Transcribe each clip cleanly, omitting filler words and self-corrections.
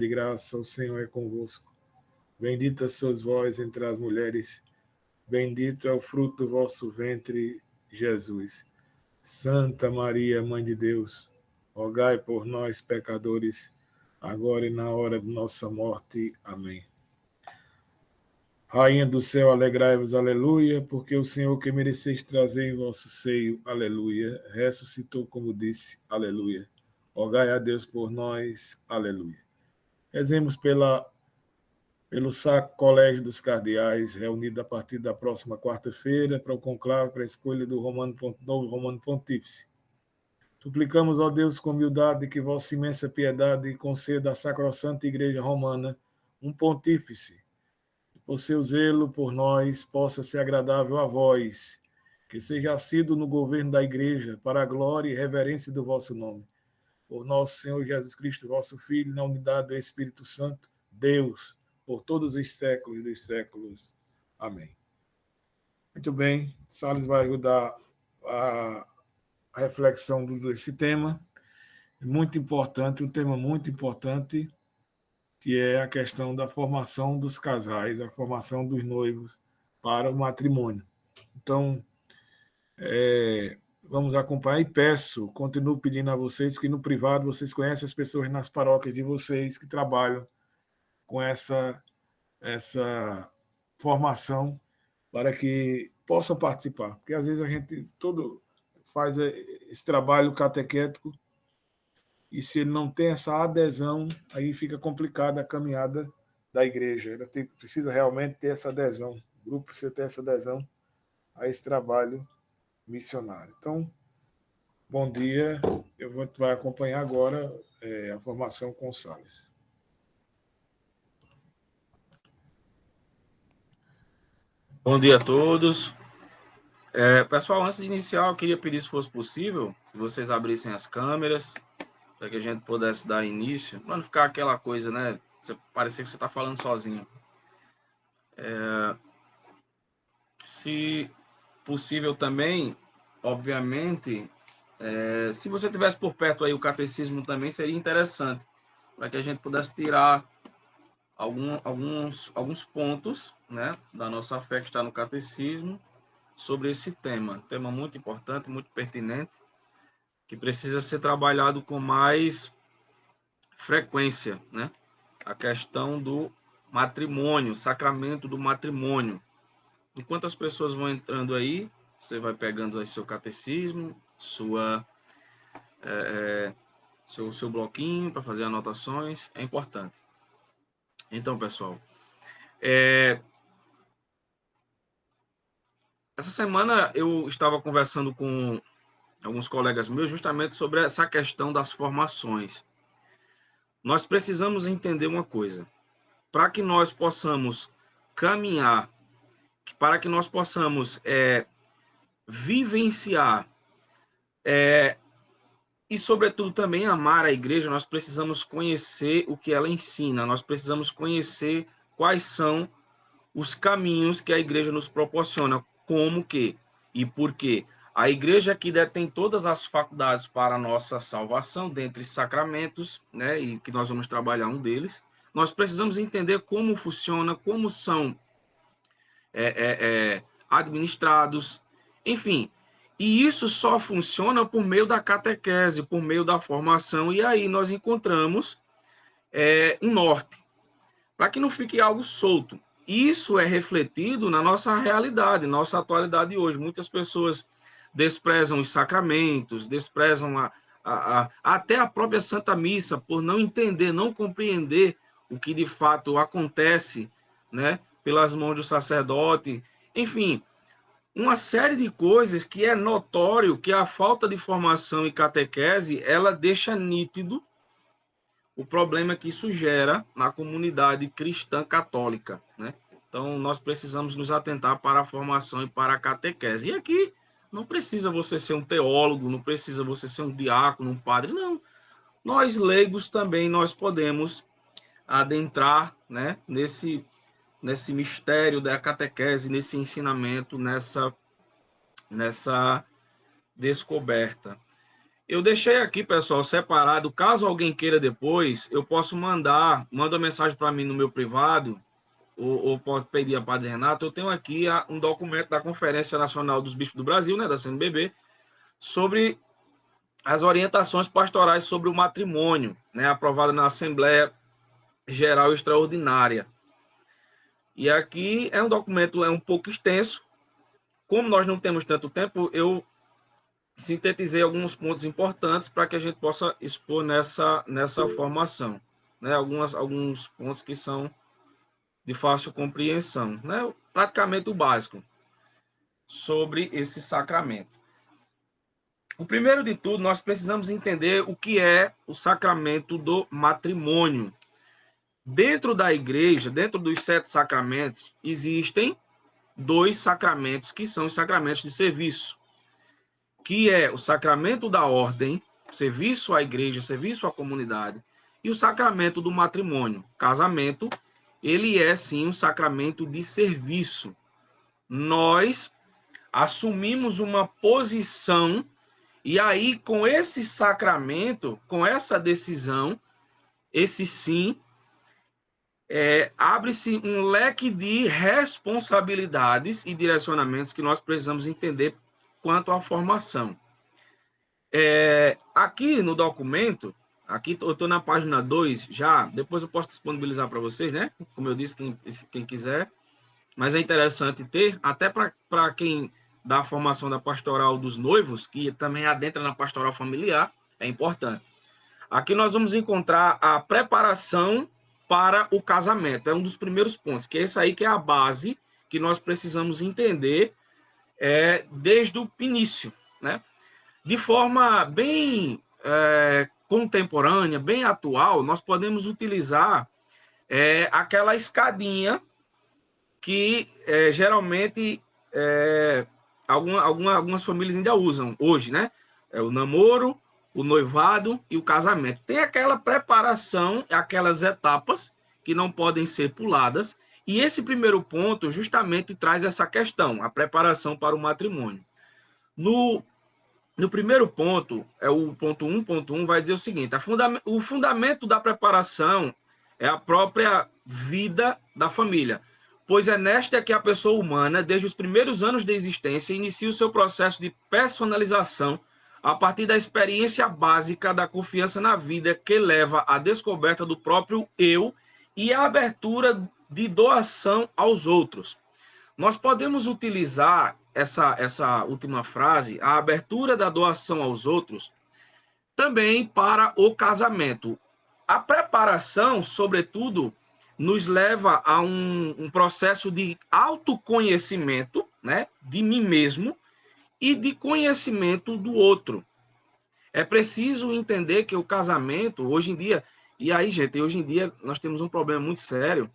de graça, o Senhor é convosco. Bendita sois vós entre as mulheres, bendito é o fruto do vosso ventre, Jesus. Santa Maria, Mãe de Deus, rogai por nós, pecadores, agora e na hora de nossa morte. Amém. Rainha do céu, alegrai-vos, aleluia, porque o Senhor que mereceis trazer em vosso seio, aleluia, ressuscitou como disse, aleluia. Rogai a Deus por nós, aleluia. Rezemos pelo Sacro Colégio dos Cardeais, reunido a partir da próxima quarta-feira para o conclave para a escolha do novo Romano Pontífice. Suplicamos, ó Deus, com humildade, que vossa imensa piedade conceda à Sacrossanta Igreja Romana um pontífice, por seu zelo por nós, possa ser agradável a vós, que seja assíduo no governo da Igreja, para a glória e reverência do vosso nome. Por nosso Senhor Jesus Cristo, vosso Filho, na unidade do Espírito Santo, Deus, por todos os séculos dos séculos. Amém. Muito bem, Salles vai ajudar a reflexão desse tema, muito importante, um tema muito importante, que é a questão da formação dos casais, a formação dos noivos para o matrimônio. Então, vamos acompanhar e continuo pedindo a vocês que no privado vocês conhecem as pessoas nas paróquias de vocês que trabalham com essa formação para que possam participar, porque às vezes a gente todo faz esse trabalho catequético e se ele não tem essa adesão, aí fica complicada a caminhada da igreja. Ela precisa realmente ter essa adesão, o grupo precisa ter essa adesão a esse trabalho missionário. Então, bom dia, vai acompanhar agora a formação com o Salles. Bom dia a todos. Pessoal, antes de iniciar, eu queria pedir, se fosse possível, se vocês abrissem as câmeras, para que a gente pudesse dar início, para não ficar aquela coisa, né? Parecer que você está falando sozinho. Se possível também, obviamente, se você tivesse por perto aí o catecismo também, seria interessante, para que a gente pudesse tirar alguns pontos, né, da nossa fé que está no catecismo, sobre esse tema muito importante, muito pertinente, que precisa ser trabalhado com mais frequência, né? A questão do matrimônio, sacramento do matrimônio. Enquanto as pessoas vão entrando aí, você vai pegando aí seu catecismo, seu bloquinho para fazer anotações, é importante. Então, pessoal, essa semana eu estava conversando com alguns colegas meus justamente sobre essa questão das formações. Nós precisamos entender uma coisa. Para que nós possamos caminhar, para que nós possamos vivenciar e, sobretudo, também amar a igreja, nós precisamos conhecer o que ela ensina, nós precisamos conhecer quais são os caminhos que a igreja nos proporciona, como que e por quê. A igreja que detém todas as faculdades para a nossa salvação, dentre sacramentos, né, e que nós vamos trabalhar um deles, nós precisamos entender como funciona, como são administrados, enfim. E isso só funciona por meio da catequese, por meio da formação, e aí nós encontramos um norte, para que não fique algo solto. Isso é refletido na nossa realidade, nossa atualidade hoje. Muitas pessoas desprezam os sacramentos, desprezam até a própria Santa Missa, por não entender, não compreender o que de fato acontece, né, pelas mãos do sacerdote. Enfim, uma série de coisas que é notório que a falta de formação e catequese, ela deixa nítido o problema que isso gera na comunidade cristã católica, né? Então, nós precisamos nos atentar para a formação e para a catequese. E aqui não precisa você ser um teólogo, não precisa você ser um diácono, um padre, não. Nós, leigos, também nós podemos adentrar, né, nesse mistério da catequese, nesse ensinamento, nessa descoberta. Eu deixei aqui, pessoal, separado. Caso alguém queira depois, eu posso manda uma mensagem para mim no meu privado, ou pode pedir a Padre Renato. Eu tenho aqui um documento da Conferência Nacional dos Bispos do Brasil, né, da CNBB, sobre as orientações pastorais sobre o matrimônio, né, aprovada na Assembleia Geral Extraordinária. E aqui é um documento um pouco extenso. Como nós não temos tanto tempo, eu sintetizei alguns pontos importantes para que a gente possa expor nessa formação, né? Alguns pontos que são de fácil compreensão, né? Praticamente o básico sobre esse sacramento. O primeiro de tudo, nós precisamos entender o que é o sacramento do matrimônio. Dentro da igreja, dentro dos 7 sacramentos, existem 2 sacramentos que são os sacramentos de serviço, que é o sacramento da ordem, serviço à igreja, serviço à comunidade, e o sacramento do matrimônio, casamento. Ele é, sim, um sacramento de serviço. Nós assumimos uma posição, e aí, com esse sacramento, com essa decisão, esse sim, abre-se um leque de responsabilidades e direcionamentos que nós precisamos entender quanto à formação. Aqui no documento, aqui eu estou na página 2 já, depois eu posso disponibilizar para vocês, né? Como eu disse, quem quiser, mas é interessante ter, até para quem dá a formação da pastoral dos noivos, que também adentra na pastoral familiar, é importante. Aqui nós vamos encontrar a preparação para o casamento, é um dos primeiros pontos, que é esse aí que é a base que nós precisamos entender desde o início, né? De forma bem contemporânea, bem atual, nós podemos utilizar aquela escadinha que geralmente algumas famílias ainda usam hoje, né? É o namoro, o noivado e o casamento. Tem aquela preparação, aquelas etapas que não podem ser puladas, e esse primeiro ponto justamente traz essa questão, a preparação para o matrimônio. No primeiro ponto, o ponto 1.1, vai dizer o seguinte: o fundamento da preparação é a própria vida da família, pois é nesta que a pessoa humana, desde os primeiros anos de existência, inicia o seu processo de personalização a partir da experiência básica da confiança na vida, que leva à descoberta do próprio eu e à abertura de doação aos outros. Nós podemos utilizar essa última frase, a abertura da doação aos outros, também para o casamento. A preparação, sobretudo, nos leva a um processo de autoconhecimento, né, de mim mesmo e de conhecimento do outro. É preciso entender que o casamento, hoje em dia, e aí, gente, hoje em dia nós temos um problema muito sério,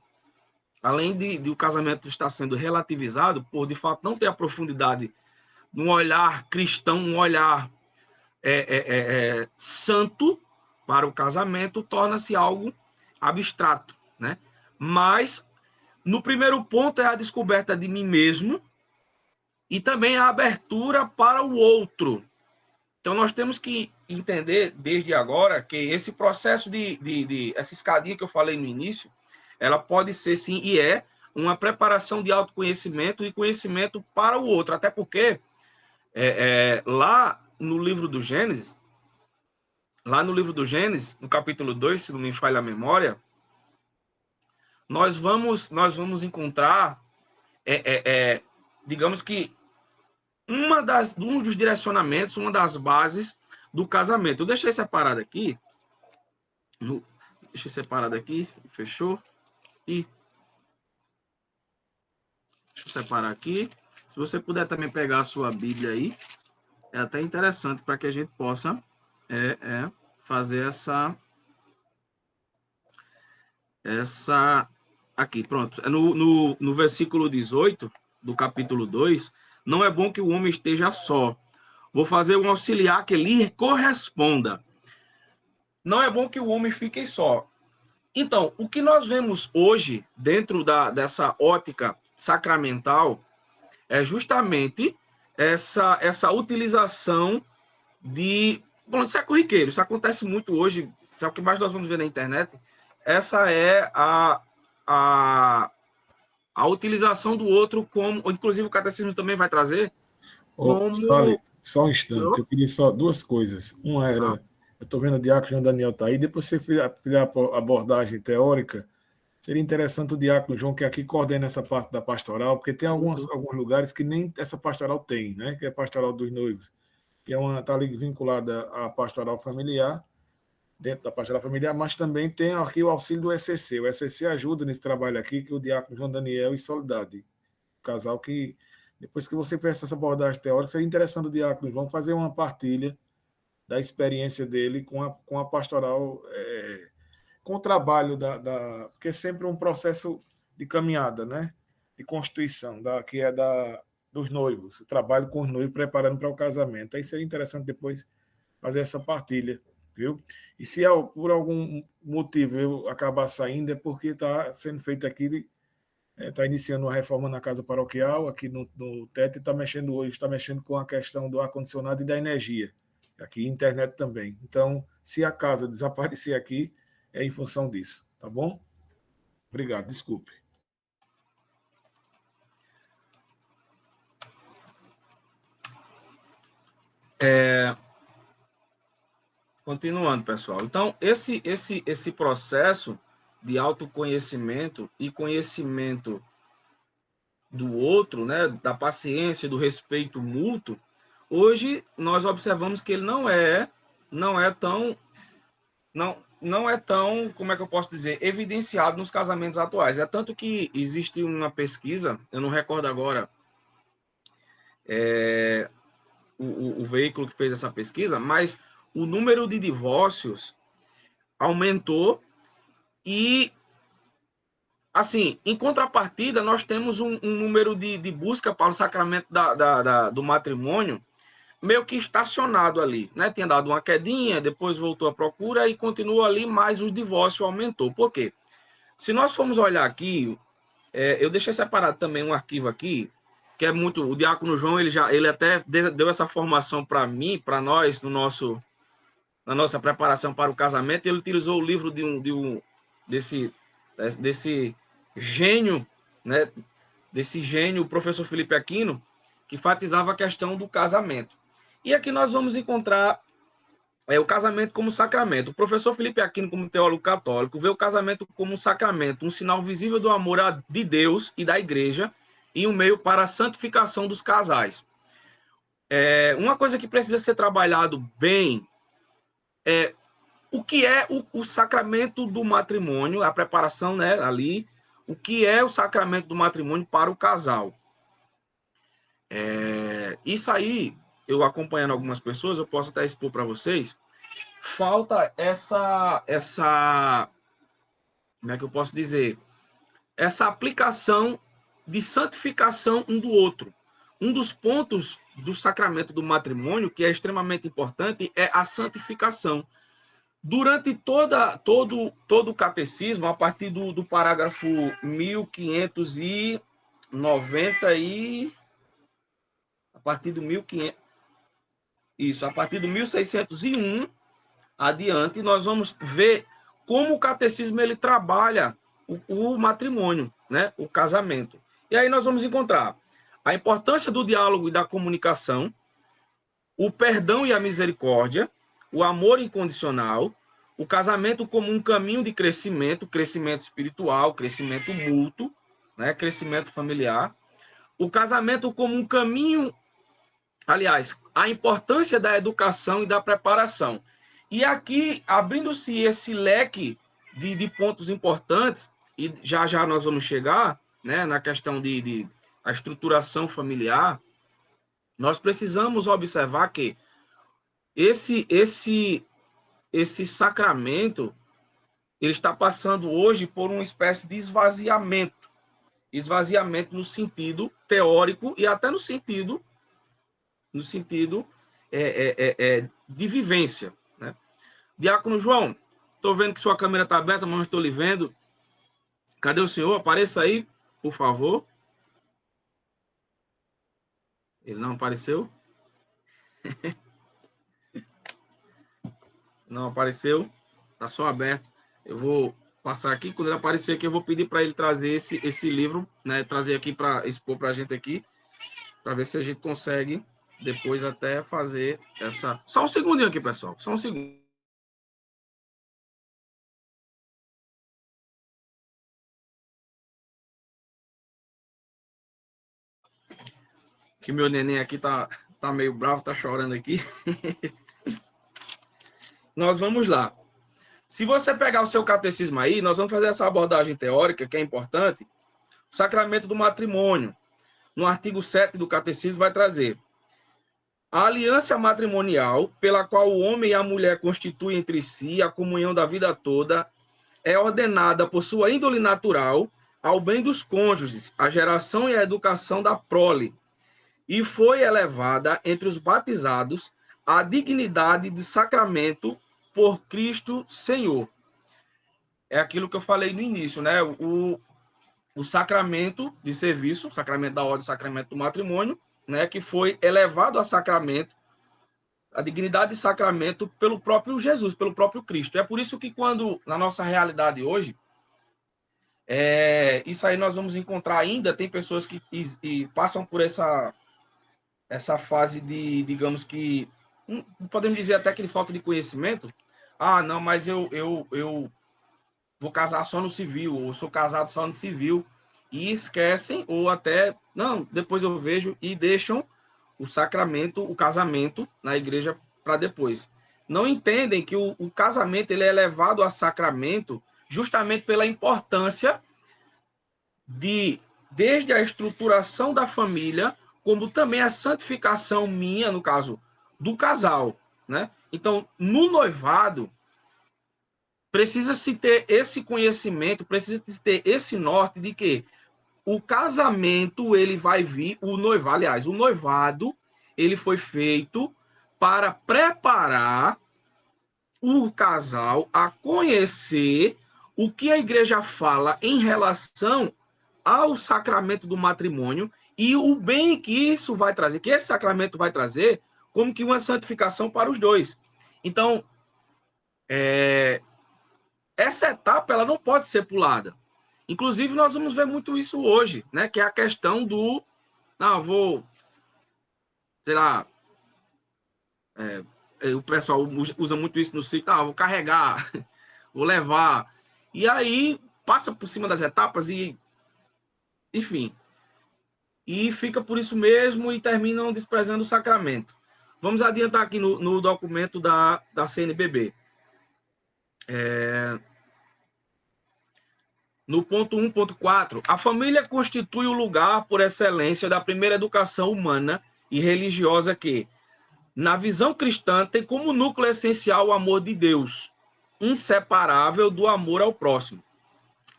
além de o casamento estar sendo relativizado, por de fato não ter a profundidade num olhar cristão, um olhar santo para o casamento, torna-se algo abstrato, né? Mas, no primeiro ponto, é a descoberta de mim mesmo e também a abertura para o outro. Então, nós temos que entender, desde agora, que esse processo essa escadinha que eu falei no início, ela pode ser, sim, e uma preparação de autoconhecimento e conhecimento para o outro. Até porque, lá no livro do Gênesis, no capítulo 2, se não me falha a memória, nós vamos encontrar, digamos que, um dos direcionamentos, uma das bases do casamento. Eu deixei separado aqui. Fechou? E deixa eu separar aqui. Se você puder também pegar a sua Bíblia aí, é até interessante para que a gente possa fazer essa aqui, pronto. No versículo 18 do capítulo 2, não é bom que o homem esteja só. Vou fazer um auxiliar que lhe corresponda. Não é bom que o homem fique só. Então, o que nós vemos hoje, dentro dessa ótica sacramental, é justamente essa utilização de Bom, isso é corriqueiro, isso acontece muito hoje, isso é o que mais nós vamos ver na internet. Essa é a utilização do outro como, inclusive o catecismo também vai trazer, Ô, como... Sally, só um instante, eu queria só duas coisas. Uma era, eu estou vendo o Diácono João Daniel está aí, depois você fizer a abordagem teórica, seria interessante o Diácono João, que aqui coordena essa parte da pastoral, porque tem alguns lugares que nem essa pastoral tem, né? Que é a pastoral dos noivos, que está ali vinculada à pastoral familiar, dentro da pastoral familiar, mas também tem aqui o auxílio do ECC. O ECC ajuda nesse trabalho aqui, que o Diácono João Daniel e Soledade, casal que, depois que você fez essa abordagem teórica, seria interessante o Diácono João fazer uma partilha da experiência dele com a pastoral, com o trabalho porque é sempre um processo de caminhada, né? De constituição, que é dos noivos, o trabalho com os noivos preparando para o casamento. Aí seria interessante depois fazer essa partilha, viu? E se por algum motivo eu acabar saindo, é porque está sendo feito aqui, está iniciando uma reforma na casa paroquial, aqui no teto, e está mexendo com a questão do ar-condicionado e da energia. Aqui, internet também. Então, se a casa desaparecer aqui, é em função disso, tá bom? Obrigado, desculpe. Continuando, pessoal. Então, esse processo de autoconhecimento e conhecimento do outro, né, da paciência, do respeito mútuo, hoje nós observamos que ele não é tão, não é tão, como é que eu posso dizer, evidenciado nos casamentos atuais. É tanto que existe uma pesquisa, eu não recordo agora o veículo que fez essa pesquisa, mas o número de divórcios aumentou e, assim, em contrapartida, nós temos um número de busca para o sacramento do matrimônio meio que estacionado ali, né? Tinha dado uma quedinha, depois voltou à procura e continua ali, mas o divórcio aumentou. Por quê? Se nós formos olhar aqui, eu deixei separado também um arquivo aqui, que é muito... O Diácono João, ele até deu essa formação para mim, para nós, na nossa preparação para o casamento. Ele utilizou o livro desse gênio, né? Desse gênio, o professor Felipe Aquino, que enfatizava a questão do casamento. E aqui nós vamos encontrar o casamento como sacramento. O professor Felipe Aquino, como teólogo católico, vê o casamento como um sacramento, um sinal visível do amor de Deus e da igreja e um meio para a santificação dos casais. Uma coisa que precisa ser trabalhado bem é o que é o sacramento do matrimônio, a preparação, né, ali, o que é o sacramento do matrimônio para o casal. Isso aí, eu acompanhando algumas pessoas, eu posso até expor para vocês, falta como é que eu posso dizer? Essa aplicação de santificação um do outro. Um dos pontos do sacramento do matrimônio, que é extremamente importante, é a santificação. Durante todo o catecismo, a partir do parágrafo 1590 a partir do 1500, isso, a partir do 1601 adiante, nós vamos ver como o catecismo ele trabalha o matrimônio, né? O casamento. E aí nós vamos encontrar a importância do diálogo e da comunicação, o perdão e a misericórdia, o amor incondicional, o casamento como um caminho de crescimento, crescimento espiritual, crescimento mútuo, né? Crescimento familiar, o casamento como um caminho, aliás, a importância da educação e da preparação. E aqui, abrindo-se esse leque de pontos importantes, e já já nós vamos chegar, né, na questão de a estruturação familiar, nós precisamos observar que esse sacramento ele está passando hoje por uma espécie de esvaziamento no sentido teórico e até no sentido de vivência, né? Diácono João, estou vendo que sua câmera está aberta, mas não estou lhe vendo. Cadê o senhor? Apareça aí, por favor. Ele não apareceu? Não apareceu? Está só aberto. Eu vou passar aqui. Quando ele aparecer aqui, eu vou pedir para ele trazer esse livro, né? Trazer aqui para expor para a gente aqui, para ver se a gente consegue depois até fazer essa... Só um segundinho aqui, pessoal. Só um segundo. Que meu neném aqui tá meio bravo, tá chorando aqui. Nós vamos lá. Se você pegar o seu catecismo aí, nós vamos fazer essa abordagem teórica, que é importante. O sacramento do matrimônio. No artigo 7 do catecismo vai trazer: a aliança matrimonial, pela qual o homem e a mulher constituem entre si a comunhão da vida toda, é ordenada por sua índole natural ao bem dos cônjuges, a geração e a educação da prole, e foi elevada entre os batizados à dignidade de sacramento por Cristo Senhor. É aquilo que eu falei no início, né? O sacramento de serviço, o sacramento da ordem, o sacramento do matrimônio, né? Que foi elevado a sacramento, a dignidade de sacramento pelo próprio Jesus, pelo próprio Cristo. É por isso que quando, na nossa realidade hoje, isso aí nós vamos encontrar ainda, tem pessoas que passam por essa fase de, digamos que, podemos dizer até que de falta de conhecimento. Ah, não, mas eu vou casar só no civil, ou sou casado só no civil, e esquecem, ou até, não, depois eu vejo, e deixam o sacramento, o casamento na igreja para depois. Não entendem que o casamento ele é levado a sacramento justamente pela importância desde a estruturação da família, como também a santificação minha, no caso, do casal, né? Então, no noivado, precisa-se ter esse conhecimento, precisa-se ter esse norte de que o casamento, ele vai vir, o noivado, ele foi feito para preparar o casal a conhecer o que a igreja fala em relação ao sacramento do matrimônio e o bem que isso vai trazer, que esse sacramento vai trazer, como que uma santificação para os dois. Então, essa etapa ela não pode ser pulada. Inclusive, nós vamos ver muito isso hoje, né? Que é a questão do... Não, sei lá... o pessoal usa muito isso no sítio. Vou carregar, vou levar. E aí, passa por cima das etapas e... Enfim. E fica por isso mesmo e terminam desprezando o sacramento. Vamos adiantar aqui no documento da CNBB. No ponto 1.4, a família constitui o lugar por excelência da primeira educação humana e religiosa que, na visão cristã, tem como núcleo essencial o amor de Deus, inseparável do amor ao próximo.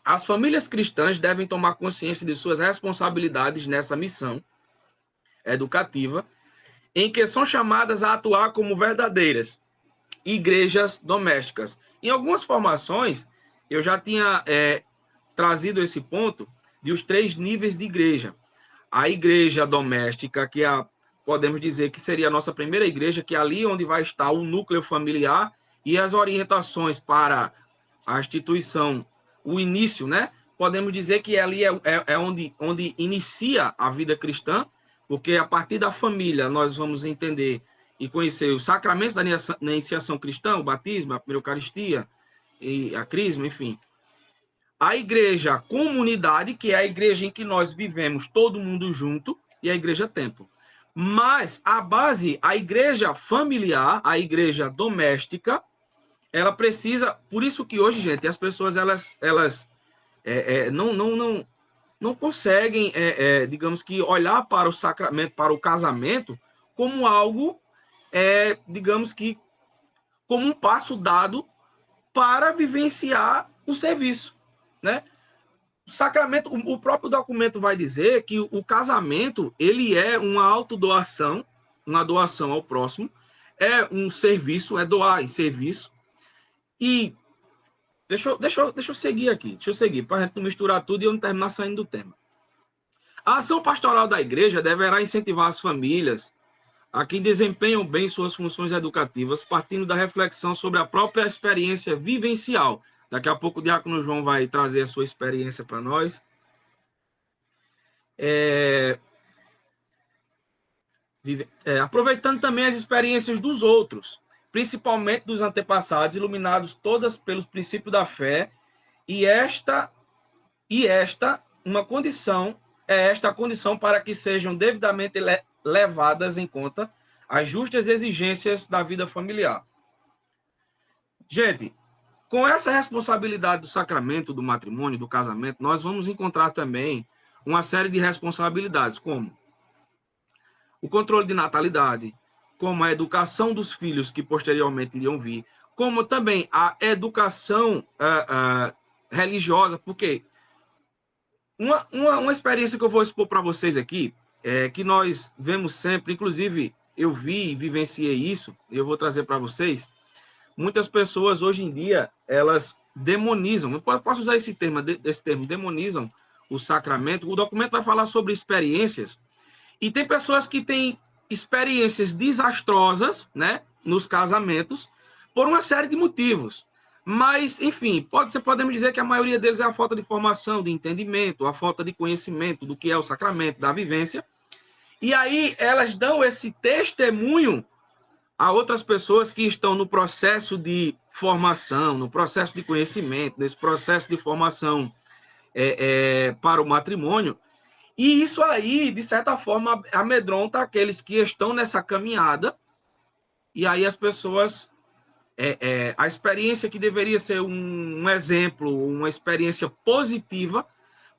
As famílias cristãs devem tomar consciência de suas responsabilidades nessa missão educativa, em que são chamadas a atuar como verdadeiras igrejas domésticas. Em algumas formações, eu já tinha trazido esse ponto de os 3 níveis de igreja. A igreja doméstica, que podemos dizer que seria a nossa primeira igreja, que é ali onde vai estar o núcleo familiar e as orientações para a instituição, o início, né? Podemos dizer que ali é onde inicia a vida cristã, porque a partir da família nós vamos entender e conhecer os sacramentos da iniciação cristã, o batismo, a primeira Eucaristia, e a crisma, enfim. A igreja comunidade, que é a igreja em que nós vivemos todo mundo junto, e a igreja templo. Mas a base, a igreja familiar, a igreja doméstica, ela precisa... Por isso que hoje, gente, as pessoas elas não conseguem, digamos que, olhar para o sacramento, para o casamento, como algo, digamos que, como um passo dado para vivenciar o serviço, né? O sacramento, o próprio documento vai dizer que o casamento, ele é uma autodoação, uma doação ao próximo, é um serviço, é doar em serviço. E deixa eu seguir aqui, para a gente não misturar tudo e eu não terminar saindo do tema. A ação pastoral da igreja deverá incentivar as famílias a quem desempenham bem suas funções educativas, partindo da reflexão sobre a própria experiência vivencial. Daqui a pouco o diácono João vai trazer a sua experiência para nós. Aproveitando também as experiências dos outros, principalmente dos antepassados, iluminados todas pelos princípios da fé, e esta uma condição é esta a condição para que sejam devidamente levadas em conta as justas exigências da vida familiar. Gente, com essa responsabilidade do sacramento, do matrimônio, do casamento, nós vamos encontrar também uma série de responsabilidades, como o controle de natalidade, como a educação dos filhos que posteriormente iriam vir, como também a educação religiosa, porque uma experiência que eu vou expor para vocês aqui, que nós vemos sempre, inclusive eu vi e vivenciei isso, eu vou trazer para vocês. Muitas pessoas hoje em dia, elas demonizam, eu posso usar esse termo, demonizam o sacramento. O documento vai falar sobre experiências, e tem pessoas que têm experiências desastrosas, né, nos casamentos, por uma série de motivos. Mas, enfim, podemos dizer que a maioria deles é a falta de formação, de entendimento, a falta de conhecimento do que é o sacramento, da vivência. E aí elas dão esse testemunho a outras pessoas que estão no processo de formação, no processo de conhecimento, nesse processo de formação para o matrimônio. E isso aí, de certa forma, amedronta aqueles que estão nessa caminhada. E aí as pessoas... a experiência que deveria ser um exemplo, uma experiência positiva,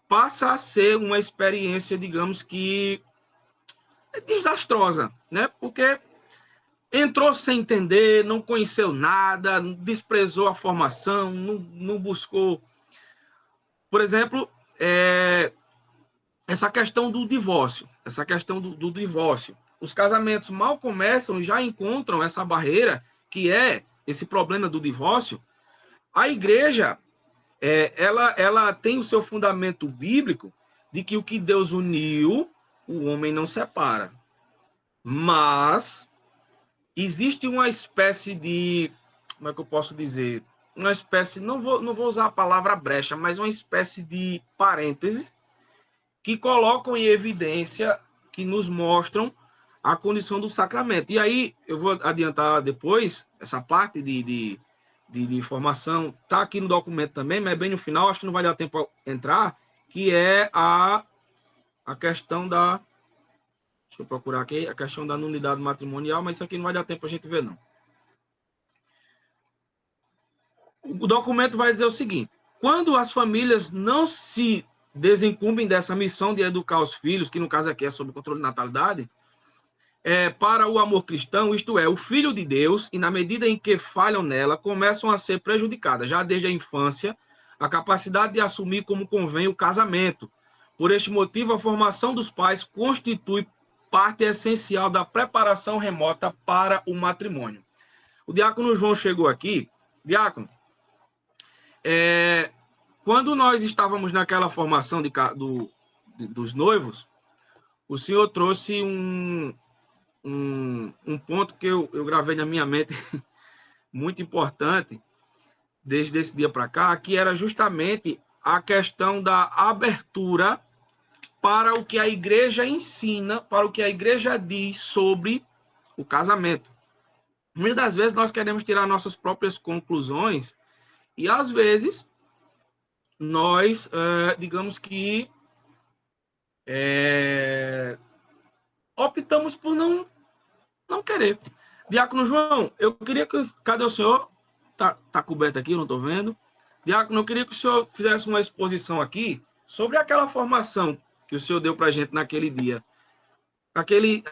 passa a ser uma experiência, digamos que, desastrosa, né? Porque entrou sem entender, não conheceu nada, desprezou a formação, não buscou... Por exemplo, essa questão do divórcio, do divórcio. Os casamentos mal começam e já encontram essa barreira, que é esse problema do divórcio. A igreja, ela tem o seu fundamento bíblico de que o que Deus uniu, o homem não separa. Mas existe uma espécie de... Como é que eu posso dizer? Uma espécie... Não vou usar a palavra brecha, mas uma espécie de parêntese que colocam em evidência, que nos mostram a condição do sacramento. E aí, eu vou adiantar depois, essa parte de informação, está aqui no documento também, mas bem no final, acho que não vai dar tempo para entrar, que é a questão da... Deixa eu procurar aqui, a questão da nulidade matrimonial, mas isso aqui não vai dar tempo para a gente ver, não. O documento vai dizer o seguinte: quando as famílias não se desincumbem dessa missão de educar os filhos, que no caso aqui é sobre o controle de natalidade, para o amor cristão, isto é, o filho de Deus, e na medida em que falham nela, começam a ser prejudicadas, já desde a infância, a capacidade de assumir como convém o casamento. Por este motivo, a formação dos pais constitui parte essencial da preparação remota para o matrimônio. O diácono João chegou aqui. Diácono, quando nós estávamos naquela formação dos noivos, o senhor trouxe um ponto que eu gravei na minha mente muito importante desde esse dia para cá, que era justamente a questão da abertura para o que a igreja ensina, para o que a igreja diz sobre o casamento. Muitas das vezes nós queremos tirar nossas próprias conclusões e, às vezes, nós, digamos que, optamos por não querer. Diácono João, eu queria que... Cadê o senhor? Tá coberto aqui, eu não estou vendo. Diácono, eu queria que o senhor fizesse uma exposição aqui sobre aquela formação que o senhor deu para a gente naquele dia. Aquele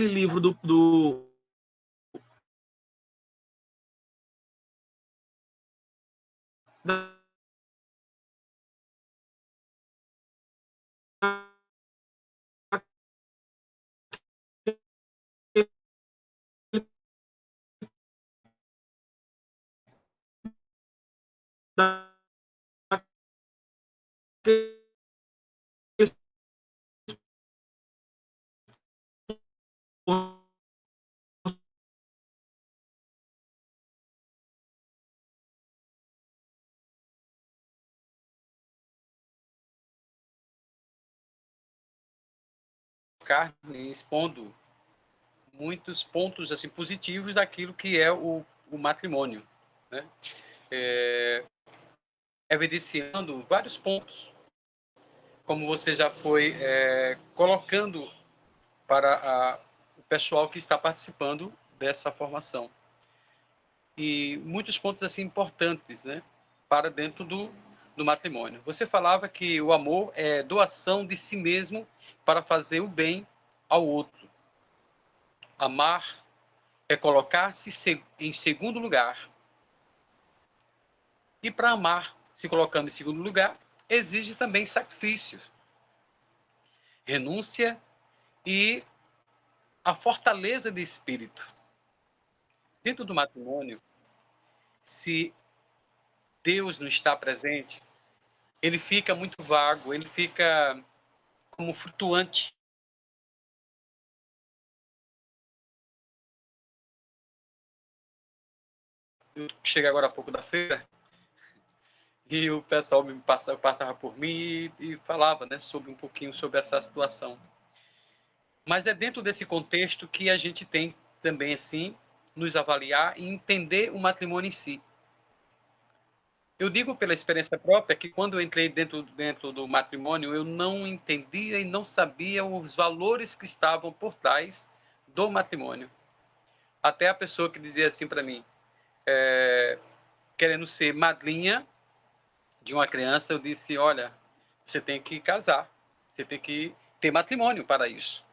livro da carne, expondo muitos pontos assim positivos daquilo que é o matrimônio, né? Evidenciando vários pontos, como você já foi colocando para o pessoal que está participando dessa formação. E muitos pontos assim importantes, né, para dentro do matrimônio. Você falava que o amor é doação de si mesmo para fazer o bem ao outro. Amar é colocar-se em segundo lugar. E para amar, se colocando em segundo lugar, exige também sacrifícios, renúncia e a fortaleza de espírito. Dentro do matrimônio, se Deus não está presente, ele fica muito vago, ele fica como flutuante. Eu cheguei agora há pouco da feira e o pessoal passava por mim e falava, né, sobre um pouquinho sobre essa situação. Mas é dentro desse contexto que a gente tem também, assim, nos avaliar e entender o matrimônio em si. Eu digo pela experiência própria que quando eu entrei dentro do matrimônio, eu não entendia e não sabia os valores que estavam por trás do matrimônio. Até a pessoa que dizia assim para mim, querendo ser madrinha de uma criança, eu disse, olha, você tem que casar, você tem que ter matrimônio para isso.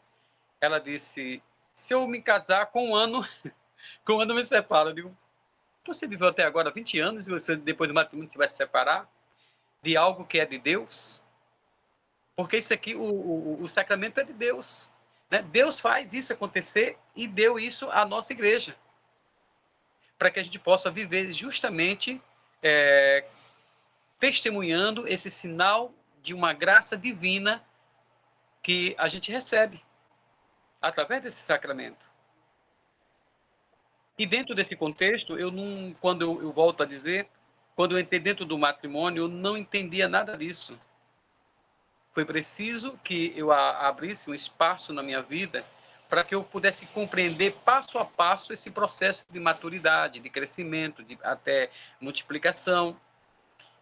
Ela disse, se eu me casar com um ano eu me separo. Eu digo, você viveu até agora 20 anos e você, depois do matrimônio, você vai se separar de algo que é de Deus? Porque isso aqui, o sacramento é de Deus, né? Deus faz isso acontecer e deu isso à nossa igreja, para que a gente possa viver justamente testemunhando esse sinal de uma graça divina que a gente recebe através desse sacramento. E dentro desse contexto, quando eu volto a dizer, quando eu entrei dentro do matrimônio, eu não entendia nada disso. Foi preciso que eu abrisse um espaço na minha vida para que eu pudesse compreender passo a passo esse processo de maturidade, de crescimento, de até multiplicação,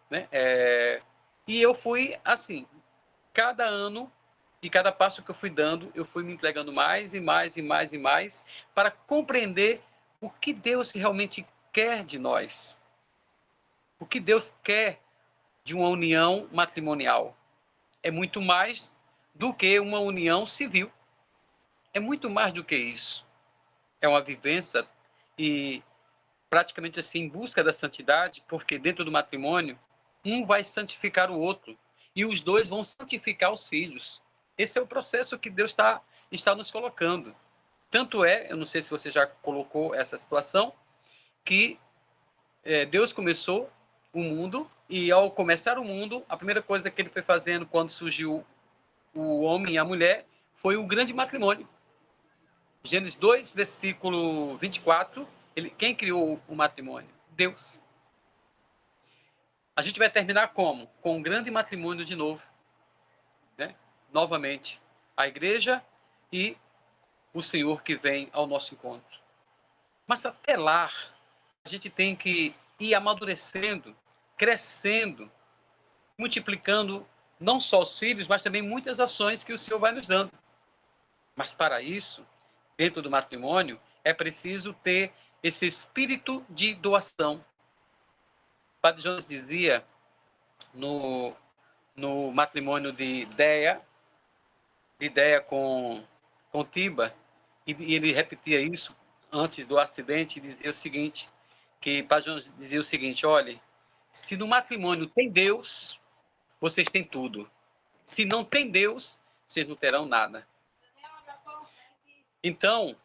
né? E eu fui assim, cada ano e cada passo que eu fui dando, eu fui me entregando mais e mais e mais e mais para compreender o que Deus realmente quer de nós. O que Deus quer de uma união matrimonial. É muito mais do que uma união civil. É muito mais do que isso. É uma vivência e praticamente assim em busca da santidade, porque dentro do matrimônio, um vai santificar o outro e os dois vão santificar os filhos. Esse é o processo que Deus está nos colocando. Tanto é, eu não sei se você já colocou essa situação, que Deus começou o mundo e ao começar o mundo, a primeira coisa que ele foi fazendo quando surgiu o homem e a mulher foi o grande matrimônio. Gênesis 2, versículo 24, quem criou o matrimônio? Deus. A gente vai terminar como? Com um grande matrimônio de novo. Né? Novamente, a igreja e o Senhor que vem ao nosso encontro. Mas até lá, a gente tem que ir amadurecendo, crescendo, multiplicando não só os filhos, mas também muitas ações que o Senhor vai nos dando. Mas para isso, dentro do matrimônio, é preciso ter esse espírito de doação. O Padre Jones dizia no matrimônio de Ideia com Tiba, e ele repetia isso antes do acidente, e dizia o seguinte, que Padre Jones dizia o seguinte, olha, se no matrimônio tem Deus, vocês têm tudo. Se não tem Deus, vocês não terão nada. Então,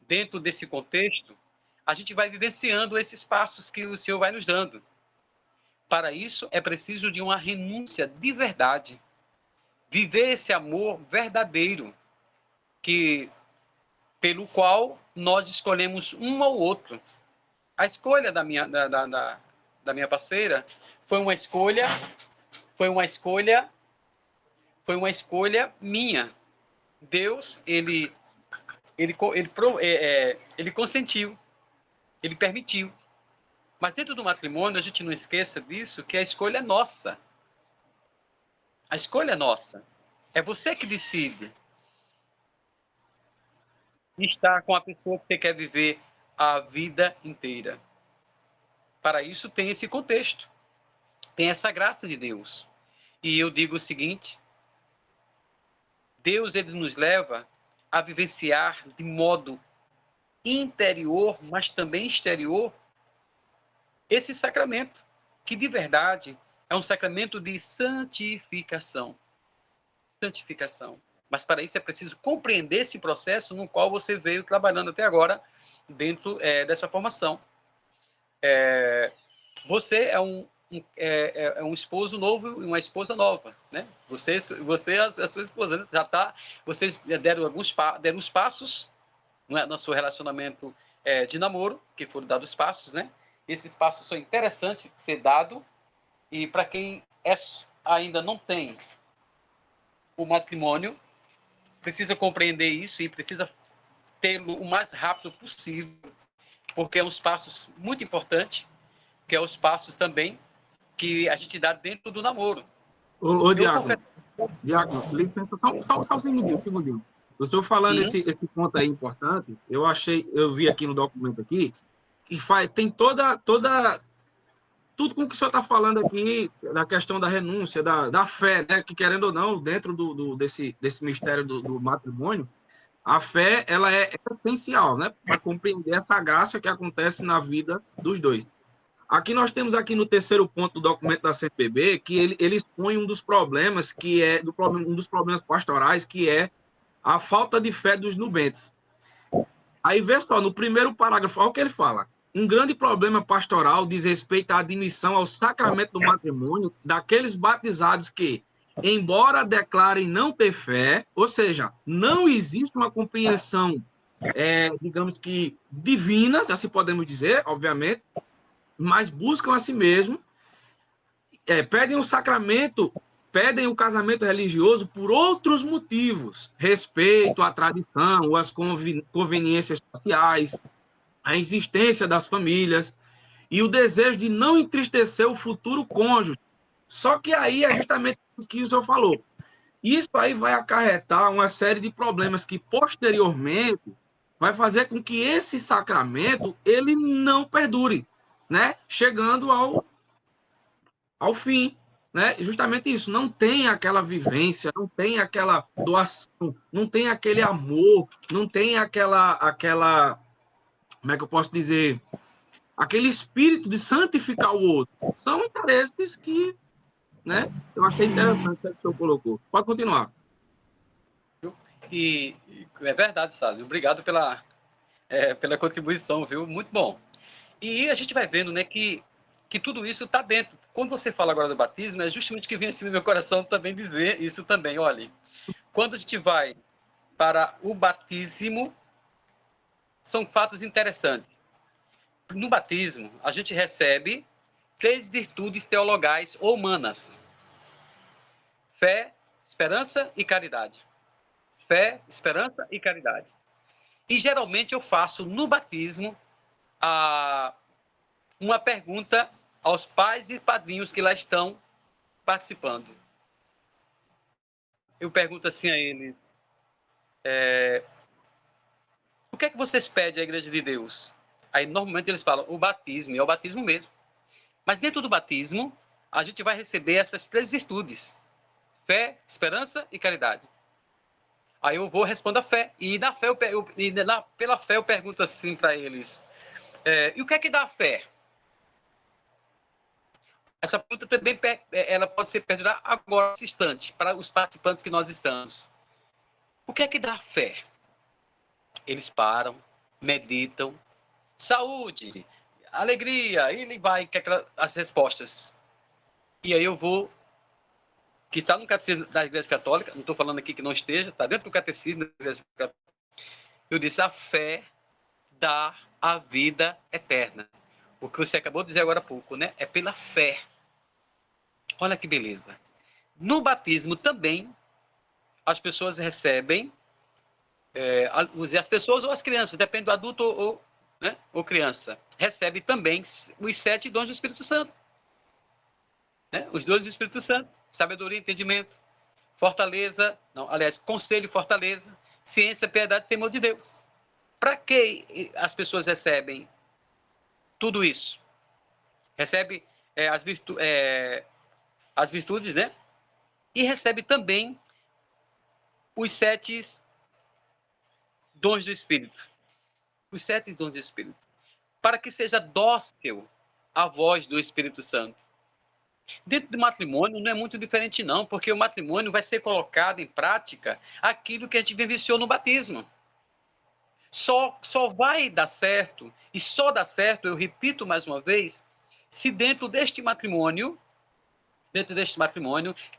dentro desse contexto, a gente vai vivenciando esses passos que o Senhor vai nos dando. Para isso, é preciso de uma renúncia de verdade. Viver esse amor verdadeiro, pelo qual nós escolhemos um ao outro. A escolha da minha parceira foi uma escolha minha. Deus, ele consentiu, ele permitiu. Mas dentro do matrimônio, a gente não esqueça disso, que a escolha é nossa. A escolha é nossa. É você que decide estar com a pessoa que você quer viver a vida inteira. Para isso tem esse contexto. Tem essa graça de Deus. E eu digo o seguinte: Deus, ele nos leva a vivenciar de modo interior, mas também exterior, esse sacramento, que de verdade é um sacramento de santificação. Santificação. Mas para isso é preciso compreender esse processo no qual você veio trabalhando até agora dentro dessa formação. Você é um esposo novo e uma esposa nova, né? Você a sua esposa, né? Já tá. Vocês deram os passos, não é, no seu relacionamento de namoro, que foram dados os passos, né? Esses passos são interessantes de ser dado, e para quem ainda não tem o matrimônio, precisa compreender isso e precisa tê-lo o mais rápido possível, porque é uns passos muito importantes, que é os passos também que a gente dá dentro do namoro. Ô Diácono, licença, só um segundinho. O senhor falando esse ponto aí importante, eu vi aqui no documento aqui, que tem tudo com o que o senhor está falando aqui, da questão da renúncia, da fé, né, que querendo ou não, dentro desse mistério do matrimônio, a fé, ela é essencial, né, para compreender essa graça que acontece na vida dos dois. Aqui nós temos aqui no terceiro ponto do documento da CNBB que ele expõe um dos problemas um dos problemas pastorais, que é a falta de fé dos nubentes. Aí vê só, no primeiro parágrafo, olha o que ele fala: um grande problema pastoral diz respeito à admissão ao sacramento do matrimônio daqueles batizados que, embora declarem não ter fé, ou seja, não existe uma compreensão, digamos que divina, assim podemos dizer, obviamente, mas buscam a si mesmo, pedem o sacramento, pedem o casamento religioso por outros motivos: respeito à tradição, ou às conveniências sociais, a existência das famílias e o desejo de não entristecer o futuro cônjuge. Só que aí é justamente isso que o senhor falou. Isso aí vai acarretar uma série de problemas que, posteriormente, vai fazer com que esse sacramento ele não perdure, né? Chegando ao fim, né? Justamente isso, não tem aquela vivência, não tem aquela doação, não tem aquele amor, não tem aquela como é que eu posso dizer, aquele espírito de santificar o outro. São interesses que, né? Eu achei interessante isso que o senhor colocou. Pode continuar. E é verdade, Salles. Obrigado pela contribuição, viu? Muito bom. E a gente vai vendo, né, que tudo isso está dentro. Quando você fala agora do batismo, é justamente que vem assim no meu coração também dizer isso também. Olha, quando a gente vai para o batismo, são fatos interessantes. No batismo, a gente recebe 3 virtudes teologais ou humanas: fé, esperança e caridade. Fé, esperança e caridade. E geralmente eu faço no batismo uma pergunta aos pais e padrinhos que lá estão participando. Eu pergunto assim a eles: o que é que vocês pedem à Igreja de Deus? Aí normalmente eles falam o batismo, e é o batismo mesmo. Mas dentro do batismo, a gente vai receber essas 3 virtudes: fé, esperança e caridade. Aí eu vou responder a fé. E na fé pela fé eu pergunto assim para eles: e o que é que dá a fé? Essa pergunta também ela pode ser perdurada agora, nesse instante, para os participantes que nós estamos. O que é que dá a fé? Eles param, meditam, saúde, alegria, e vai as respostas. E aí eu vou, que está no catecismo da Igreja Católica, não estou falando aqui que não esteja, está dentro do catecismo da Igreja Católica. Eu disse: a fé dá a vida eterna. O que você acabou de dizer agora há pouco, né? É pela fé. Olha que beleza. No batismo também, as pessoas recebem as pessoas ou as crianças, depende do adulto ou criança, recebe também os 7 dons do Espírito Santo. Né? Os dons do Espírito Santo: sabedoria, entendimento, fortaleza, conselho e fortaleza, ciência, piedade e temor de Deus. Para que as pessoas recebem tudo isso? Recebe as virtudes, né? E recebe também os 7 dons do Espírito. Os 7 dons do Espírito. Para que seja dócil à voz do Espírito Santo. Dentro do matrimônio não é muito diferente não, porque o matrimônio vai ser colocado em prática aquilo que a gente vivenciou no batismo. Só vai dar certo, e só dá certo, eu repito mais uma vez, se dentro deste matrimônio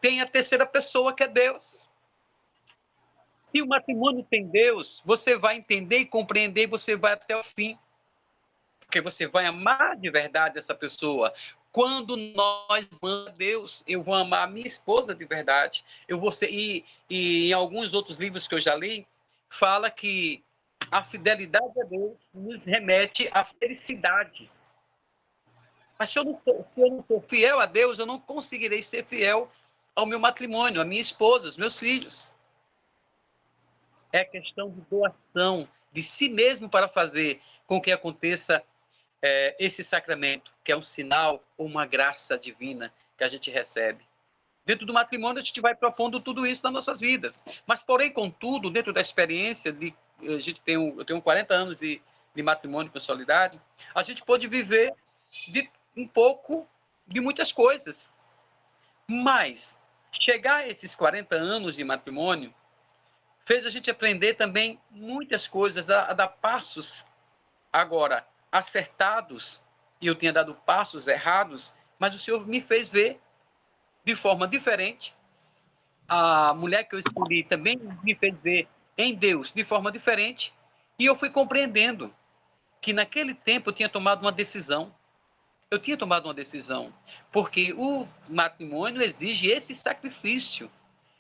tem a terceira pessoa, que é Deus. Se o matrimônio tem Deus, você vai entender e compreender, você vai até o fim. Porque você vai amar de verdade essa pessoa. Quando nós amamos a Deus, eu vou amar a minha esposa de verdade. E em alguns outros livros que eu já li, fala que a fidelidade a Deus nos remete à felicidade. Mas se eu não for fiel a Deus, eu não conseguirei ser fiel ao meu matrimônio, à minha esposa, aos meus filhos. É questão de doação de si mesmo para fazer com que aconteça esse sacramento, que é um sinal ou uma graça divina que a gente recebe. Dentro do matrimônio, a gente vai propondo tudo isso nas nossas vidas. Mas, porém, contudo, dentro da experiência, eu tenho 40 anos de matrimônio com solidariedade, a gente pode viver um pouco de muitas coisas. Mas chegar a esses 40 anos de matrimônio fez a gente aprender também muitas coisas, a dar passos agora acertados, e eu tinha dado passos errados, mas o Senhor me fez ver de forma diferente. A mulher que eu escolhi também me fez ver em Deus de forma diferente, e eu fui compreendendo que naquele tempo eu tinha tomado uma decisão. Eu tinha tomado uma decisão, porque o matrimônio exige esse sacrifício,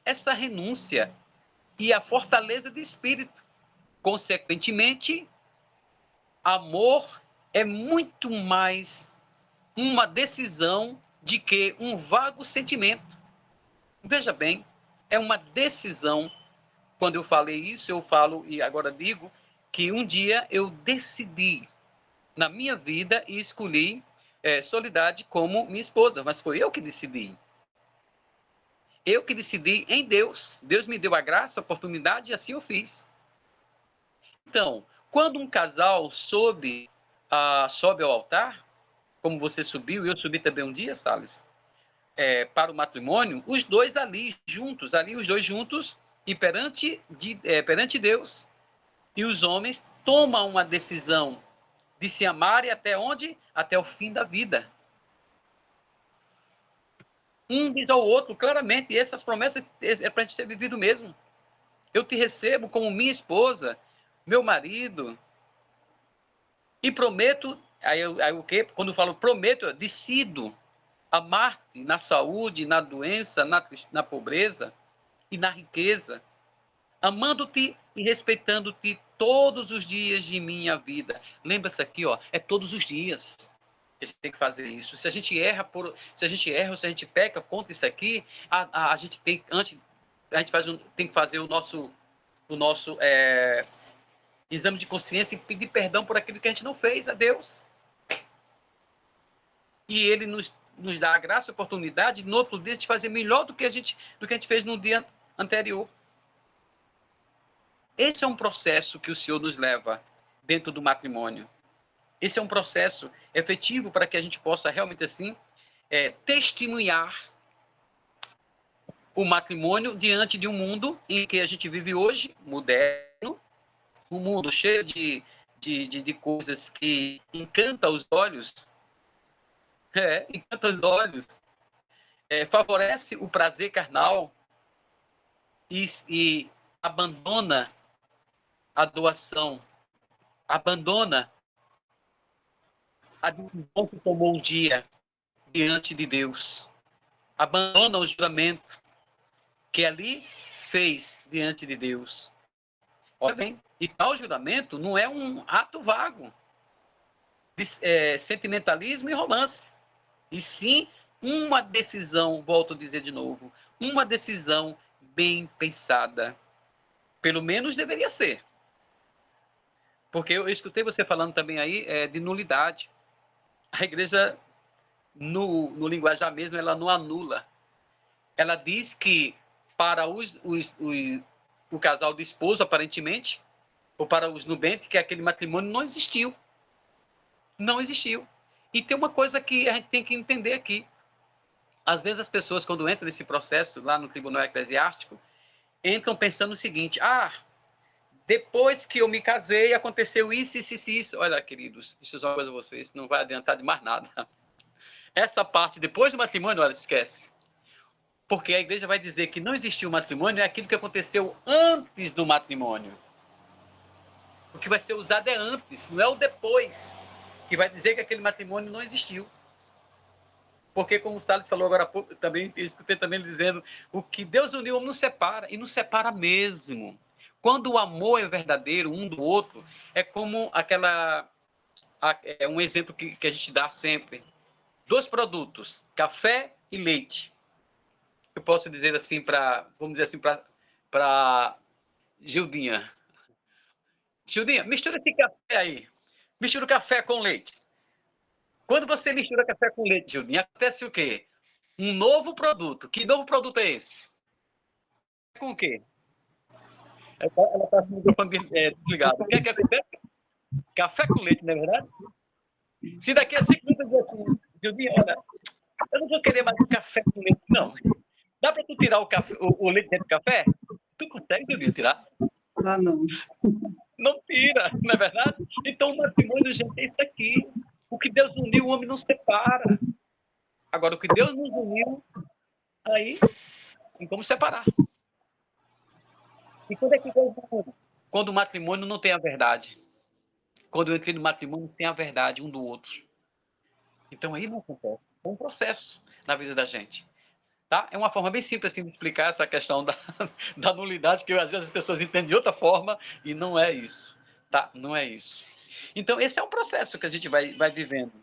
essa renúncia e a fortaleza de espírito. Consequentemente, amor é muito mais uma decisão de que um vago sentimento. Veja bem, é uma decisão. Quando eu falei isso, eu falo e agora digo que um dia eu decidi na minha vida e escolhi Soledade como minha esposa, mas foi eu que decidi. Eu que decidi em Deus. Deus me deu a graça, a oportunidade e assim eu fiz. Então, quando um casal sobe ao altar, como você subiu, e eu subi também um dia, Salles, para o matrimônio, os dois ali os dois juntos, e perante Deus. E os homens tomam uma decisão de se amarem até onde? Até o fim da vida. Um diz ao outro claramente, e essas promessas é para a gente ser vivido mesmo. Eu te recebo como minha esposa, meu marido, e prometo, aí o quê? Quando eu falo prometo, eu decido amar-te na saúde, na doença, na pobreza e na riqueza, amando-te e respeitando-te todos os dias de minha vida. Lembra-se aqui, é todos os dias que a gente tem que fazer isso. Se a gente erra ou se a gente peca contra isso aqui, a gente tem tem que fazer o nosso exame de consciência e pedir perdão por aquilo que a gente não fez a Deus. E Ele nos dá a graça, a oportunidade, no outro dia, de fazer melhor do que a gente fez no dia anterior. Esse é um processo que o Senhor nos leva dentro do matrimônio. Esse é um processo efetivo para que a gente possa realmente assim testemunhar o matrimônio diante de um mundo em que a gente vive hoje, moderno, um mundo cheio de coisas que encantam os olhos, favorece o prazer carnal e abandona a doação, abandona a decisão que tomou um dia diante de Deus, abandona o juramento que ali fez diante de Deus. Olha bem, e tal juramento não é um ato vago de sentimentalismo e romance, e sim uma decisão, volto a dizer de novo, uma decisão bem pensada. Pelo menos deveria ser. Porque eu escutei você falando também aí de nulidade. A igreja, no linguajar mesmo, ela não anula. Ela diz que para o casal do esposo, aparentemente, ou para os nubentes, que aquele matrimônio não existiu. Não existiu. E tem uma coisa que a gente tem que entender aqui. Às vezes as pessoas, quando entram nesse processo, lá no tribunal eclesiástico, entram pensando o seguinte: depois que eu me casei, aconteceu isso, isso, isso, isso. Olha, queridos, deixa eu dizer uma coisa a vocês, não vai adiantar de mais nada. Essa parte, depois do matrimônio, olha, esquece. Porque a igreja vai dizer que não existiu matrimônio, é aquilo que aconteceu antes do matrimônio. O que vai ser usado é antes, não é o depois, que vai dizer que aquele matrimônio não existiu. Porque, como o Salles falou agora há pouco, também escutei também ele dizendo, o que Deus uniu, não separa, e não separa mesmo. Quando o amor é verdadeiro um do outro, é como um exemplo que a gente dá sempre. 2 produtos, café e leite. Eu posso dizer assim vamos dizer assim, para Gildinha. Gildinha, mistura esse café aí. Mistura o café com leite. Quando você mistura café com leite, Gildinha, acontece o quê? Um novo produto. Que novo produto é esse? Com o quê? Ela está com o microfone desligado. O que é que acontece? Café com leite, não é verdade? Se daqui a 5 minutos eu dizer assim, Gildinha, olha, eu não vou querer mais café com leite, não. Dá para tu tirar o leite dentro do café? Tu consegue, Gildinha, tirar? Não. Não tira, não é verdade? Então o matrimônio, gente, é isso aqui. O que Deus uniu, o homem não separa. Agora, o que Deus nos uniu, aí tem como separar. E quando é que Deus nos une? Quando o matrimônio não tem a verdade. Quando eu entrei no matrimônio sem a verdade um do outro. Então aí não acontece. É um processo na vida da gente. Tá? É uma forma bem simples assim, de explicar essa questão da nulidade, que às vezes as pessoas entendem de outra forma e não é isso. Tá? Não é isso. Então, esse é um processo que a gente vai vivendo.